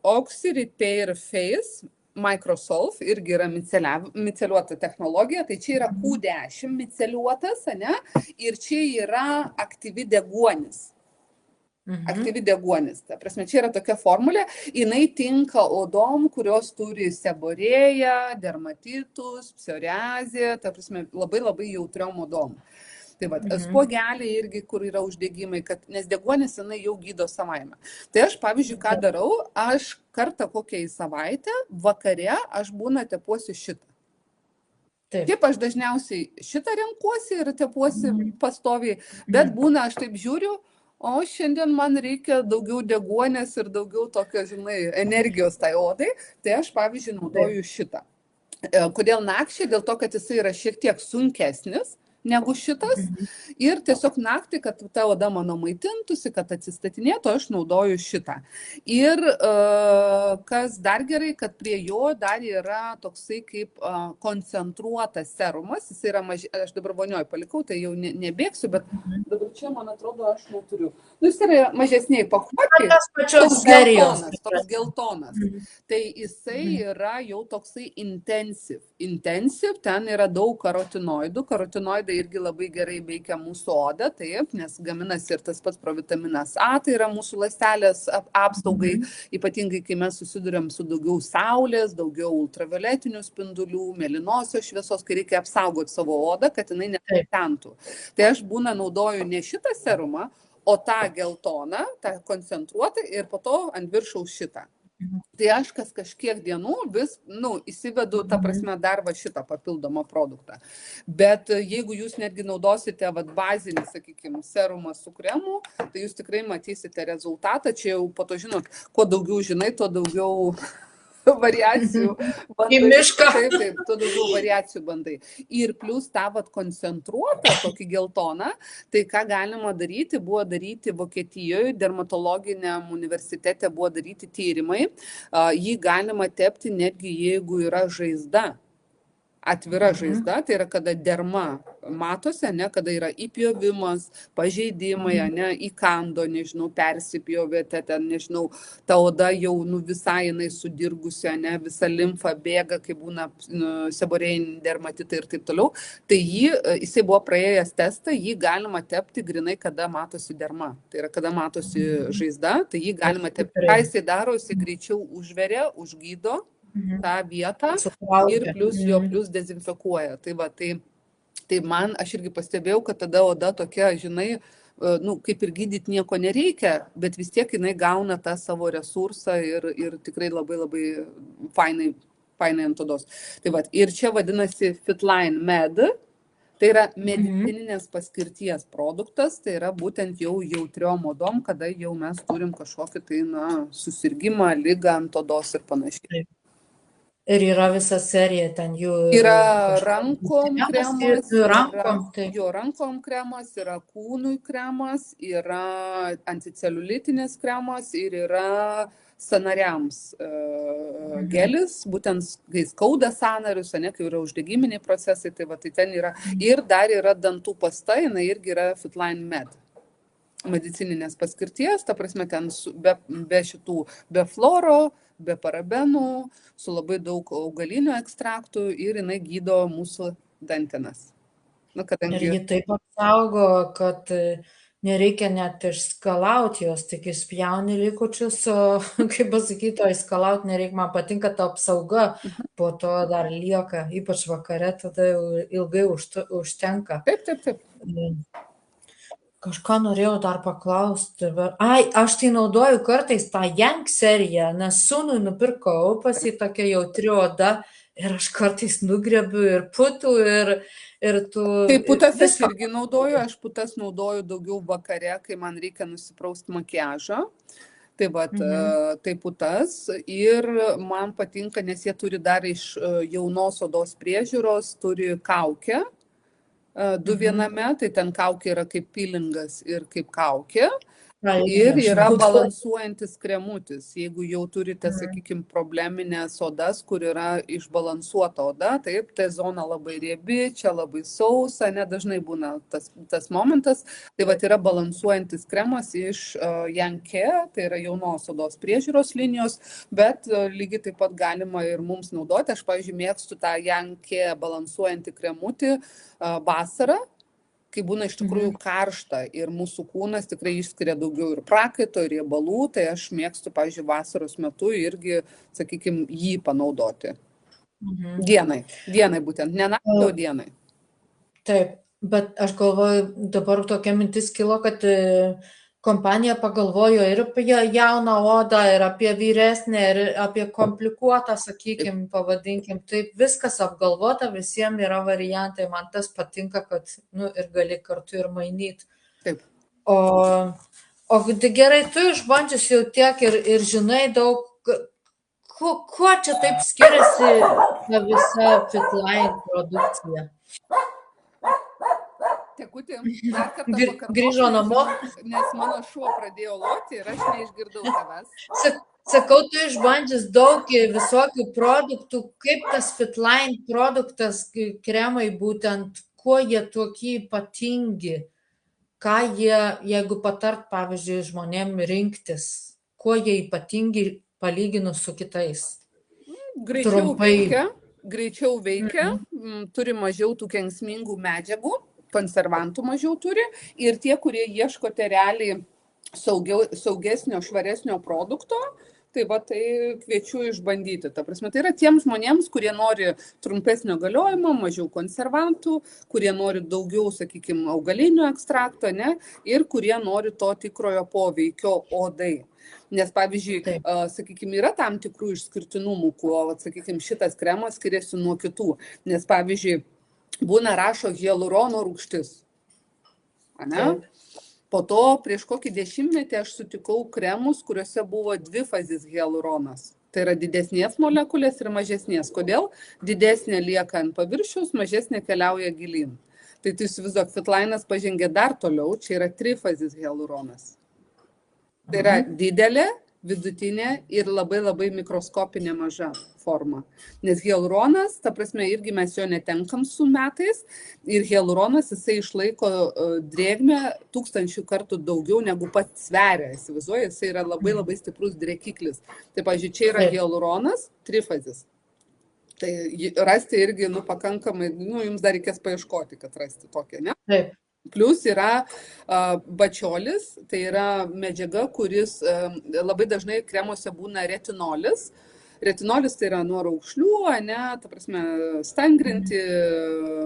Oxy Repair Face Microsolve, irgi yra miceliuota technologija, tai čia yra Q10 miceliuotas, ne? Ir čia yra aktyvi deguonis. Aktyvi deguonis. Ta prasme, čia yra tokia formulė, jinai tinka odom, kurios turi seborėją, dermatitus, psoriazę, ta prasme, labai labai jautriom odom. Tai va, spuogeliai irgi, kur yra uždegimai, nes deguonis jinai jau gydo savaime. Tai aš, pavyzdžiui, ką darau, aš kartą kokią į savaitę, vakare aš būna tepuosi šitą. Taip, aš dažniausiai šitą renkuosi ir tepuosi pastoviai, bet būna, aš taip žiūriu, o šiandien man reikia daugiau deguonės ir daugiau tokio, žinai, energijos tai odai, tai aš, pavyzdžiui, naudoju šitą. Kodėl nakčiai? Dėl to, kad jisai yra šiek tiek sunkesnis negu šitas ir tiesiog naktį, kad ta oda mano maitintųsi, kad atsistatinėtų, aš naudoju šitą. Ir kas dar gerai, kad prie jo dar yra toksai kaip koncentruotas serumas, jis yra aš dabar vonioj palikau, tai jau nebėgsiu, bet dabar čia, man atrodo, aš neturiu. Jis yra mažesniai pakuotė, toks geltonas. Tai jisai yra jau toksai intensive, ten yra daug karotinoidų, karotinoidai irgi labai gerai veikia mūsų odą, taip, nes gaminasi ir tas pats provitaminas A, tai yra mūsų ląstelės apsaugai, ypatingai kai mes susiduriam su daugiau saulės, daugiau ultravioletinių spindulių, mėlynosios šviesos, kai reikia apsaugoti savo odą, kad jinai nepatentų. Tai aš naudoju ne šitą serumą, o tą geltoną, tą koncentruotą ir po to ant viršaus šitą. Tai aš kažkiek dienų vis, įsivedu, ta prasme, dar va šitą papildomą produktą. Bet jeigu jūs netgi naudosite bazinį, sakykime, serumą su kremu, tai jūs tikrai matysite rezultatą. Čia jau po to žinot, kuo daugiau žinai, tuo daugiau variacijų bandai. Į mišką. Taip, tu daugiau variacijų bandai. Ir plus tą koncentruotą, tokį geltoną, tai ką galima daryti, buvo daryti Vokietijoje, dermatologiniam universitete buvo daryti tyrimai. Jį galima tepti netgi jeigu yra žaizda. Atvira žaizda, tai yra kada derma matosi, kada yra įpjovimas, pažeidimai, įkando, persipjovėte, ta oda jau visai jinai sudirgusi, visa limfa bėga, kai būna seborėjiniai dermatitai ir taip toliau. Tai jisai buvo praėjęs testą, jį galima tepti grinai, kada matosi derma. Tai yra, kada matosi žaizda, tai jį galima tepti. Ką jisai daro, jisai greičiau užveria, užgydo tą vietą ir plus dezinfekuoja. Tai man, aš irgi pastebėjau, kad tada oda tokia, kaip ir gydyti nieko nereikia, bet vis tiek jinai gauna tą savo resursą ir tikrai labai labai fainai ant odos. Ir čia vadinasi Fitline Med. Tai yra medicininės paskirties produktas, tai yra būtent jau jautriom odom, kada jau mes turim kažkokį susirgymą, ligą ant odos ir panašiai. Ir yra visa serija ten jų. Yra rankom kremas, rankom kremas, yra kūnui kremas, yra anticeliulitinis kremas ir yra sąnariams gelis, būtent kai skauda sąnarius, kai yra uždegiminiai procesai, tai ten yra. Ir dar yra dantų pasta, jinai irgi yra Fitline Med. Medicininės paskirties, ta prasme ten be fluoro, be parabenų, su labai daug augalinių ekstraktų ir jinai gydo mūsų dantenas. Ir ji taip apsaugo, kad nereikia net išskalauti jos, tik išspjauni likučius, o kaip pasakyti, o išskalauti nereikia, man patinka ta apsauga, po to dar lieka, ypač vakare, tada ilgai užtenka. Taip. Kažką norėjau dar paklausti. Aš tai naudoju kartais tą Yank seriją, nes sūnui nupirkau, pas jį tokia jautri oda ir aš kartais nugrebiu ir putų ir tu... Tai putas aš irgi naudoju, aš putas naudoju daugiau vakare, kai man reikia nusiprausti makiažą. Tai putas ir man patinka, nes jie turi dar iš jaunos odos priežiūros, turi kaukę. 2 viename, tai ten kaukė yra kaip pilingas ir kaip kaukė. Ir yra balansuojantis kremutis. Jeigu jau turite, sakykime, probleminės odas, kur yra išbalansuota oda, taip, tai zona labai riebi, čia labai sausa, dažnai būna tas momentas. Tai yra balansuojantis kremas iš Yanke, tai yra jaunos odos priežiūros linijos, bet lygiai taip pat galima ir mums naudoti. Aš, pavyzdžiui, mėgstu tą Yanke balansuojantį kremutį vasarą, kai būna iš tikrųjų karšta ir mūsų kūnas tikrai išskiria daugiau ir prakaito, ir riebalų, tai aš mėgstu, pavyzdžiui, vasaros metu irgi, sakykime, jį panaudoti. Dienai būtent, ne naktį, o dienai. Taip, bet aš galvoju, dabar tokia mintis kilo, kad kompanija pagalvojo ir apie jauną odą, ir apie vyresnę, ir apie komplikuotą, sakykime, pavadinkim. Taip, viskas apgalvota, visiems yra variantai. Man tas patinka, kad ir gali kartu ir mainyti. Taip. O gerai, tu išbandžius jau tiek ir žinai daug, kuo čia taip skiriasi ta visa Fitline produkcija? Tekutė, dar kartą pakartosiu, grįžo namo, nes mano šuo pradėjo loti ir aš neišgirdau tavęs. Sakau, tu išbandžius daug visokių produktų, kaip tas Fitline produktas, kremai būtent, kuo jie tokie ypatingi, ką jie, jeigu patart, pavyzdžiui, žmonėm rinktis, kuo jie ypatingi palyginus su kitais? Greičiau veikia, turi mažiau tų kenksmingų medžiagų. konservantų mažiau turi ir tie, kurie ieškote realiai saugesnio, švaresnio produkto, tai va, tai kviečiu išbandyti. Ta prasme, tai yra tiems žmonėms, kurie nori trumpesnio galiojimo, mažiau konservantų, kurie nori daugiau, sakykime, augalinio ekstrakto, ne, ir kurie nori to tikrojo poveikio odai. Nes, pavyzdžiui, sakykime, yra tam tikrų išskirtinumų, kuo, sakykime, šitas kremas skiriasi nuo kitų. Nes, pavyzdžiui, būna rašo hialurono rūgštis. Ane? Po to prieš kokį 10 metų aš sutikau kremus, kuriuose buvo dvifazis hialuronas. Tai yra didesnės molekulės ir mažesnės. Kodėl? Didesnė lieka ant paviršiaus, mažesnė keliauja gilyn. Tai tu įsivaizduok, Fitline'as pažengė dar toliau, čia yra trifazis hialuronas. Tai yra didelė, vidutinė ir labai labai mikroskopinė maža forma. Nes hialuronas, ta prasme, irgi mes jo netenkam su metais ir hialuronas jisai išlaiko drėgmę 1000 kartų daugiau negu pats sveria. Įsivaizduoji, jisai yra labai labai stiprus drėkiklis. Tai, pavyzdžiui, čia yra hialuronas, trifazis. Tai rasti irgi, pakankamai, jums dar reikės paieškoti, kad rasti tokią, ne? Taip. Plus yra bačiolis, tai yra medžiaga, kuris labai dažnai kremuose būna retinolis. Retinolis tai yra nuo raukšlių, ne, ta prasme, stangrinti,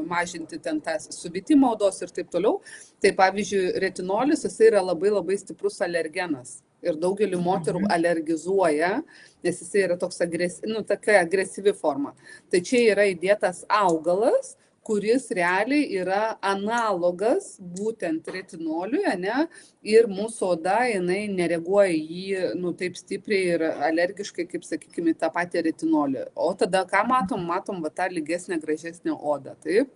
mažinti ten tą suvitimą odos ir taip toliau. Tai pavyzdžiui, retinolis jisai yra labai labai stiprus alergenas. Ir daugelį moterų alergizuoja, nes jisai yra toks tokia agresyvi forma. Tai čia yra įdėtas augalas, kuris realiai yra analogas būtent retinoliui, ne, ir mūsų oda, jinai nereaguoja jį taip stipriai ir alergiškai, kaip sakykime, tą patį retinolį. O tada ką matom? Matom va tą lygesnę, gražesnę odą, taip?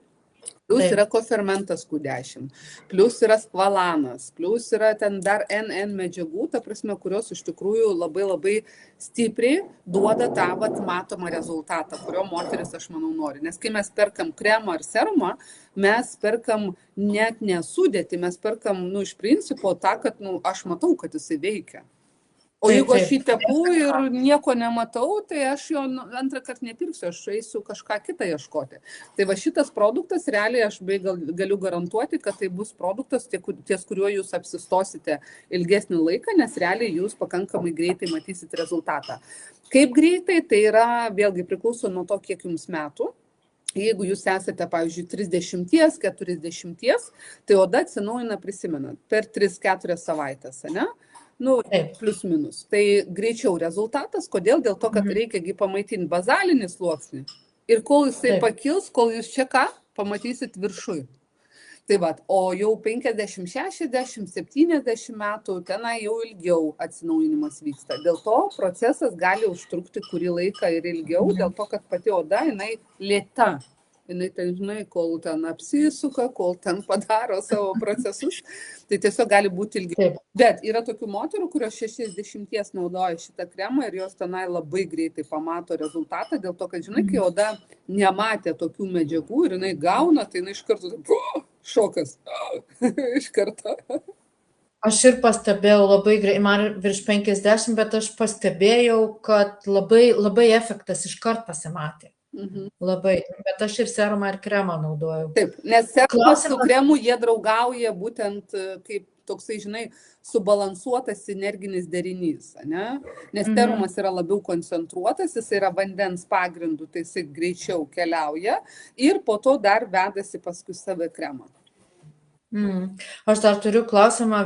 Plus yra kofermentas Q10, plus yra skvalanas, plus yra ten dar NN medžiagų, ta prasme, kurios iš tikrųjų labai labai stipriai duoda tą matomą rezultatą, kurio moteris, aš manau, nori. Nes kai mes perkam kremą ar serumą, mes perkam net nesudėti, mes perkam, iš principo tą, kad, aš matau, kad jisai veikia. O jeigu aš jį tepu ir nieko nematau, tai aš jo antrą kartą nepirksiu, aš eisiu kažką kitą ieškoti. Tai va šitas produktas, realiai aš galiu garantuoti, kad tai bus produktas, ties kuriuo jūs apsistosite ilgesnį laiką, nes realiai jūs pakankamai greitai matysit rezultatą. Kaip greitai, tai yra vėlgi priklauso nuo to, kiek jums metų. Jeigu jūs esate, pavyzdžiui, 30, 40, tai oda atsinaujina, prisimenant, per 3-4 savaitės, ne? Plius minus. Tai greičiau rezultatas. Kodėl? Dėl to, kad reikia pamaitinti bazalinį sluoksnį. Ir kol jisai pakils, kol jūs čia ką, pamatysit viršui. Tai va, o jau 50, 60, 70 metų tenai jau ilgiau atsinaujinimas vyksta. Dėl to procesas gali užtrukti kurį laiką ir ilgiau, dėl to, kad pati oda, jinai lėta. Jinai ten, žinai, kol ten apsisuka, kol ten padaro savo procesus, tai tiesiog gali būti ilgiau. Bet yra tokių moterų, kurios 60 naudoja šitą kremą ir jos tenai labai greitai pamato rezultatą, dėl to, kad, žinai, kai oda nematė tokių medžiagų ir jinai gauna, tai jinai iš karto šokas. Iš karto. Aš ir pastebėjau labai greitai, man virš 50, bet aš pastebėjau, kad labai efektas iškart pasimatė. Labai, bet aš ir serumą ir kremą naudojau. Taip, nes serumas su kremu jie draugauja būtent kaip toksai, žinai, subalansuotas sinerginis derinys, ne? Nes serumas yra labiau koncentruotas, jis yra vandens pagrindu, tai jis greičiau keliauja ir po to dar vedasi paskui save kremą. Aš dar turiu klausimą,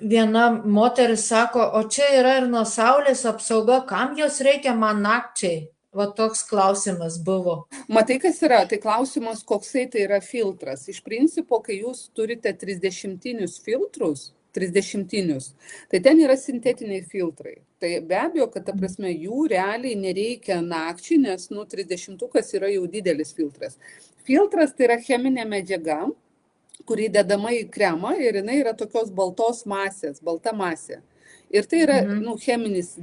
viena moteris sako, o čia yra ir nuo saulės apsauga, kam jos reikia man nakčiai? Va toks klausimas buvo. Matai, kas yra? Tai klausimas, koksai tai yra filtras. Iš principo, kai jūs turite 30 filtrus, tai ten yra sintetiniai filtrai. Tai be abejo, kad ta prasme jų realiai nereikia nakčiai, nes 30-ukas yra jau didelis filtras. Filtras tai yra cheminė medžiaga, kuri dedama į kremą ir jinai yra tokios baltos masės, balta masė. Ir tai yra cheminis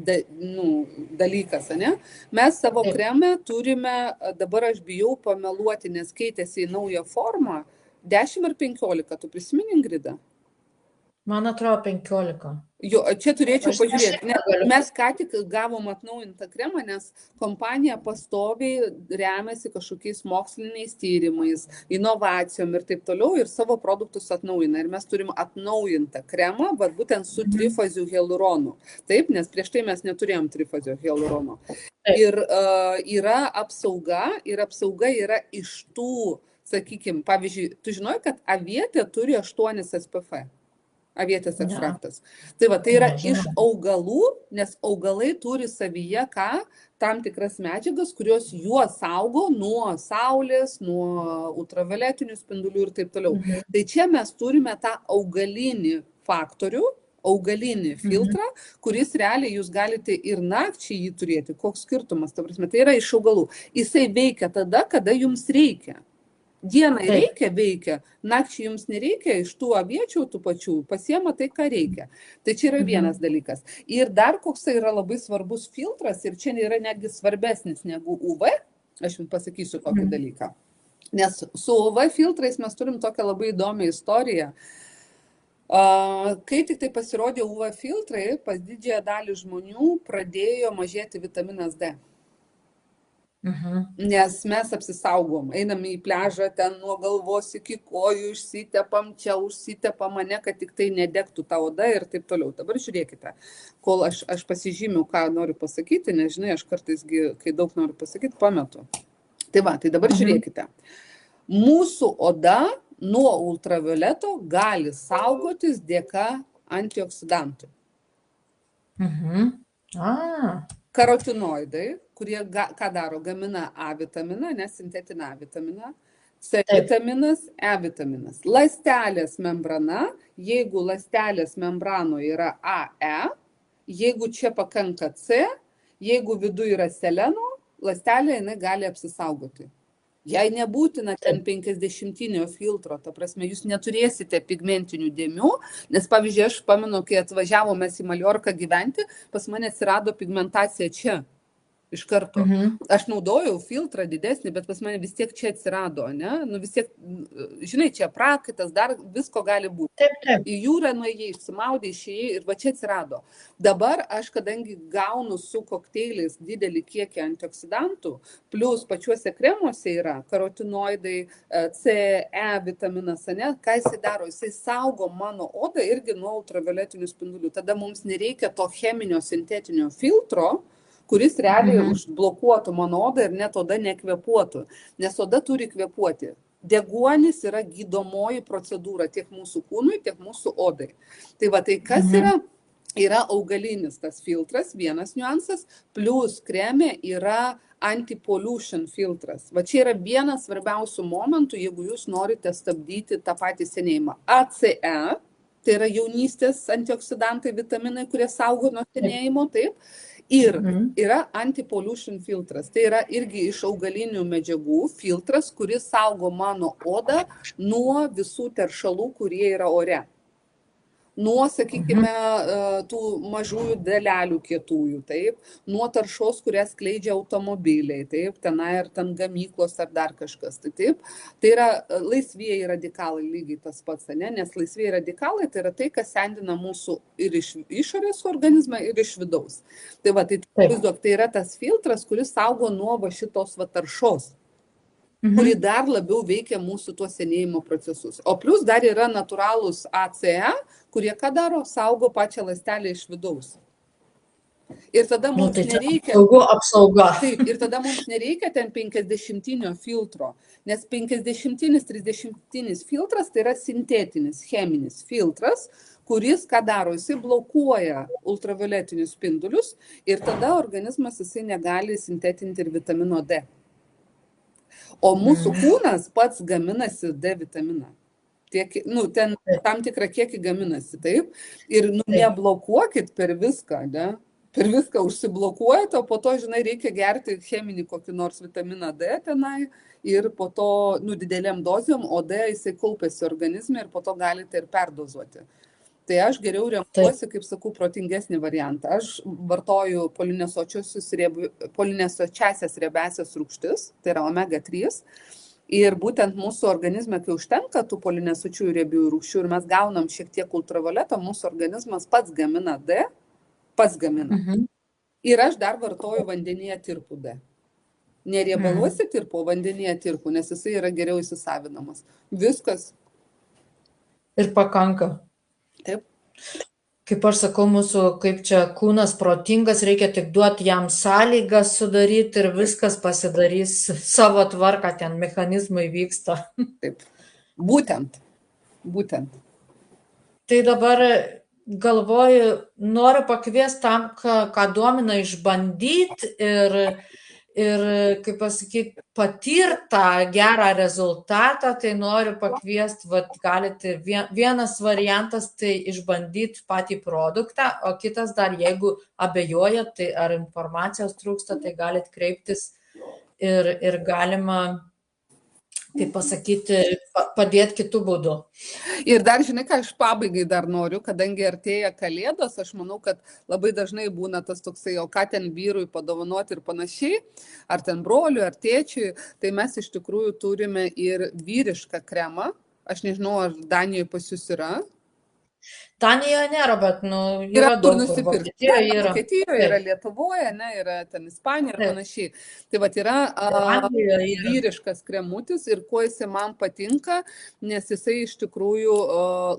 dalykas, ne? Mes savo kreme turime, dabar aš bijau pameluoti, nes keitėsi į naują formą, 10 ar 15, tu prisimeni, Ingrida? Man atrodo 15. Jo, čia turėčiau Aš pažiūrėti. negaliu. Mes ką tik gavom atnaujintą kremą, nes kompanija pastoviai remiasi kažkokiais moksliniais tyrimais, inovacijom ir taip toliau ir savo produktus atnaujina. Ir mes turim atnaujintą kremą, bet būtent su trifaziu hialuronu. Taip, nes prieš tai mes neturėjom trifazio hialurono. Ir yra apsauga, ir apsauga yra iš tų, sakykime, pavyzdžiui, tu žinoj, kad avietė turi 8 SPF. Avietės ekstraktas. Tai va, tai yra iš augalų, nes augalai turi savyje ką, tam tikras medžiagas, kurios juos saugo nuo saulės, nuo ultravioletinių spindulių ir taip toliau. Tai čia mes turime tą augalinį faktorių, augalinį filtrą, kuris realiai jūs galite ir nakčiai jį turėti. Koks skirtumas, ta prasme, tai yra iš augalų. Jisai veikia tada, kada jums reikia. Dienai reikia, veikia, nakčiai jums nereikia, iš tų aviečių tų pačių pasiema tai, ką reikia. Tai čia yra vienas dalykas. Ir dar koks tai yra labai svarbus filtras, ir čia yra netgi svarbesnis negu UV, aš jums pasakysiu kokį dalyką. Nes su UV filtrais mes turim tokią labai įdomią istoriją. Kai tik tai pasirodė UV filtrai, pas didžiąją dalį žmonių pradėjo mažėti vitaminas D. Nes mes apsisaugom, einam į pliažą, ten nuo galvos iki kojų, užsitepam čia, užsitepam mane, kad tik tai nedegtų ta oda ir taip toliau. Dabar žiūrėkite, kol aš pasižymiu, ką noriu pasakyti, nes žinai, aš kartais, kai daug noriu pasakyti, pametu. Tai va, tai dabar žiūrėkite. Mūsų oda nuo ultravioleto gali saugotis dėka antioksidantų. Karotinoidai, kurie ką daro, gamina A vitaminą, nesintetina A vitaminą, C vitaminas, E vitaminas. Ląstelės membrana, jeigu ląstelės membranoje yra AE, jeigu čia pakanka C, jeigu viduje yra seleno, ląstelė jinai gali apsisaugoti. Jei nebūtina ten 50 filtro, ta prasme, jūs neturėsite pigmentinių dėmių, nes pavyzdžiui, aš pamenu, kai atvažiavome į Maljorką gyventi, pas mane atsirado pigmentacija čia. Iš karto. Aš naudojau filtrą didesnį, bet pas mane vis tiek čia atsirado, ne? Nu vis tiek, žinai, čia prakaitas, dar visko gali būti. Į jūrą nuėjai, išsimaudai, išėjai ir va čia atsirado. Dabar aš, kadangi gaunu su kokteiliais didelį kiekį antioksidantų, plus pačiuose kremuose yra karotinoidai, C, E vitaminas, ne? Ką jisai daro? Jisai saugo mano odą irgi nuo ultravioletinių spindulių. Tada mums nereikia to cheminio sintetinio filtro, kuris realiai užblokuotų mano odą ir net oda nekvėpuotų, nes oda turi kvėpuoti. Deguonis yra gydomoji procedūra tiek mūsų kūnui, tiek mūsų odai. Tai va, tai kas yra? Yra augalinis tas filtras, vienas niuansas, plus kreme yra anti-pollution filtras. Va čia yra vienas svarbiausių momentų, jeigu jūs norite stabdyti tą patį senėjimą. ACE, tai yra jaunystės antioksidantai, vitaminai, kurie saugo nuo senėjimo, taip. Ir yra anti-pollution filtras, tai yra irgi iš augalinių medžiagų filtras, kuris saugo mano odą nuo visų teršalų, kurie yra ore. Nuo, sakykime, tų mažųjų dalelių kietųjų, taip, nuo taršos, kurias skleidžia automobiliai, taip, tenai ar ten gamyklos ar dar kažkas, tai taip. Tai yra laisvieji radikalai lygiai tas pats, ne? Nes laisvieji radikalai tai yra tai, kas sendina mūsų ir iš išorės organizmą, ir iš vidaus. Tai va, tai yra tas filtras, kuris saugo nuo va šitos va taršos, kuri dar labiau veikia mūsų tuos senėjimo procesus. O plus dar yra natūralūs ACE, kurie ką daro, saugo pačią ląstelę iš vidaus. Ir tada mums nereikia... Apsauga. Taip, ir tada mums nereikia ten 50 filtro, nes 50-30 filtras tai yra sintetinis, cheminis filtras, kuris ką daro, jisai blokuoja ultravioletinius spindulius ir tada organizmas jisai negali sintetinti ir vitamino D. O mūsų kūnas pats gaminasi D vitaminą. Ten tam tikrą kiekį gaminasi, taip. Ir neblokuokit per viską, ne? Per viską užsiblokuojate, o po to, žinai, reikia gerti cheminį kokį nors vitaminą D tenai ir po to, didelėm dozėm, o D jisai kaupiasi organizme ir po to galite ir perdozuoti. Tai aš geriau renkuosi, kaip sakau, protingesnį variantą. Aš vartoju polinesočiasias riebiąsias rūgštis, tai yra omega 3. Ir būtent mūsų organizme, kai užtenka tų polinesočiųjų riebiųjų rūgščių ir mes gaunam šiek tiek ultravioleto, mūsų organizmas pats gamina D, pats gamina. Ir aš dar vartoju vandenyje tirpų D. Ne riebaluose tirpų, o vandenyje tirpų, nes jisai yra geriau įsisavinamas. Viskas. Ir pakanka. Taip. Kaip aš sakau, mūsų, kaip čia kūnas protingas, reikia tik duoti jam sąlygas sudaryti ir viskas pasidarys savo tvarką, ten mechanizmai vyksta. Taip. Būtent. Tai dabar galvoju, noriu pakviesti tam, ką domina išbandyti ir kaip pasakyti, patirtą gerą rezultatą, tai noriu pakviesti, galite, vienas variantas tai išbandyti patį produktą, o kitas dar, jeigu abejojat, tai ar informacijos trūksta, tai galite kreiptis ir galima, kaip pasakyti, padėti kitų būdų. Ir dar, žinai, ką aš pabaigai dar noriu, kadangi artėja Kalėdos, aš manau, kad labai dažnai būna tas toksai, o ką ten vyrui padovanoti ir panašiai, ar ten broliui, ar tėčiui, tai mes iš tikrųjų turime ir vyrišką kremą. Aš nežinau, ar Danijoje pas jūs yra. Danijoje nėra, bet yra daug nusipirkti. Vokietijoje yra, Lietuvoje, yra ten Ispanija ir panašiai. Tai vat yra vyriškas kremutis ir kuo jisai man patinka, nes jisai iš tikrųjų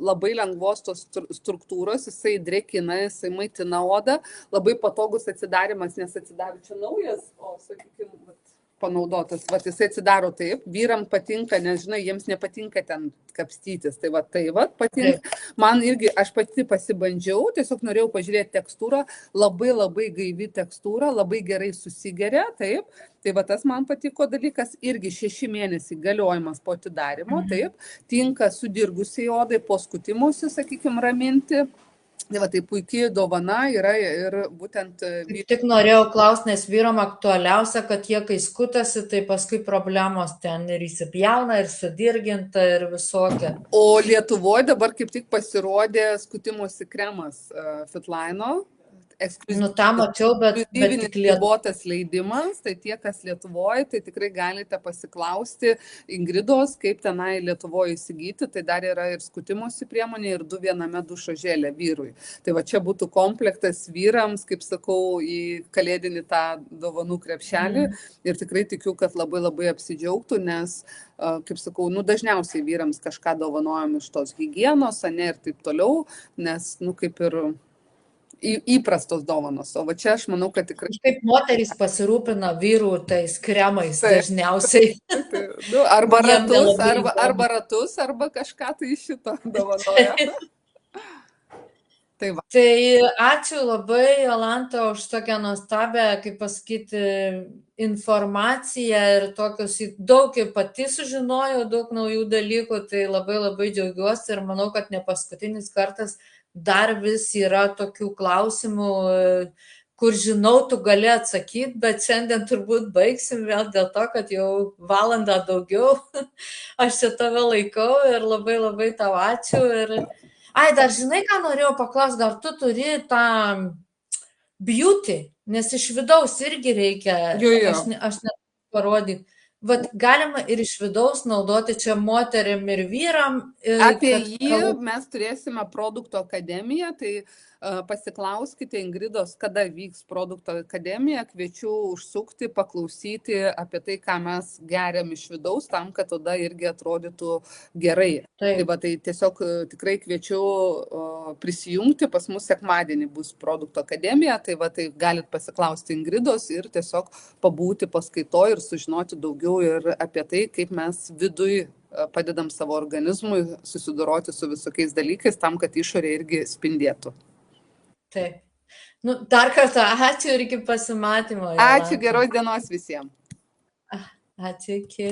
labai lengvos tos struktūros, jisai drėkina, jisai maitina odą, labai patogus atsidarimas, nes atsidaro čia naujas, o sakykime, panaudotas. Vat jisai atsidaro taip, vyram patinka, nes žinai, jiems nepatinka ten kapstytis. Tai va, patinka. Man irgi, aš pati pasibandžiau, tiesiog norėjau pažiūrėti tekstūrą, labai gaivi tekstūra, labai gerai susigeria, taip. Tai va, tas man patiko dalykas, irgi 6 mėnesiai galiojimas po atidarimo, taip. Tinka sudirgusiai odai, po skutimusi, sakykime, raminti. Tai va, tai puikiai dovana yra ir būtent... Tik norėjau klausti, nes vyram aktualiausia, kad jie kai skutasi, tai paskui problemos ten ir įsipjauna, ir sudirginta, ir visokia. O Lietuvoje dabar kaip tik pasirodė skutimosi kremas Fitline. Tą mačiau, bet tik ribotas leidimas, tai tie, kas Lietuvoje, tai tikrai galite pasiklausti Ingridos, kaip tenai Lietuvoje įsigyti, tai dar yra ir skutimosi priemonė, ir 2 viename dušo želė vyrui. Tai va čia būtų komplektas vyrams, kaip sakau, į kalėdinį tą dovanų krepšelį ir tikrai tikiu, kad labai apsidžiaugtų, nes, kaip sakau, dažniausiai vyrams kažką dovanojam iš tos higienos, ir taip toliau, nes, kaip ir įprastos dovanos. O va čia aš manau, kad tikrai... Kaip moterys pasirūpina vyrų tais kremais dažniausiai. Arba ratus, arba kažką tai iš šito dovanoja. Tai ačiū labai, Jolanta, už tokią nuostabią, kaip pasakyti, informaciją ir tokius daug ir pati sužinojau, daug naujų dalykų, tai labai džiaugiuosi ir manau, kad ne paskutinis kartas dar vis yra tokių klausimų, kur žinau, tu gali atsakyti, bet šiandien turbūt baigsim vėl dėl to, kad jau valandą daugiau. Aš čia tave laikau ir labai tau ačiū. Dar žinai, ką norėjau paklausti, gal tu turi tą beauty, nes iš vidaus irgi reikia, aš net parodyti. Vat galima ir iš vidaus naudoti čia moteriam ir vyram. Apie jį mes turėsime produkto akademiją, tai pasiklauskite Ingridos, kada vyks produkto akademija, kviečiu užsukti, paklausyti apie tai, ką mes geriam iš vidaus, tam, kad tada irgi atrodytų gerai. Tai va, tai tiesiog tikrai kviečiu prisijungti, pas mus sekmadienį bus produkto akademija, tai va, tai galit pasiklausti Ingridos ir tiesiog pabūti paskaitoj ir sužinoti daugiau ir apie tai, kaip mes viduj padedam savo organizmui susidoroti su visokiais dalykais, tam, kad išorė irgi spindėtų. Taip. Dar kartą ačiū ir iki pasimatymo. Ačiū, geros dienos visiems. Ačiū, iki.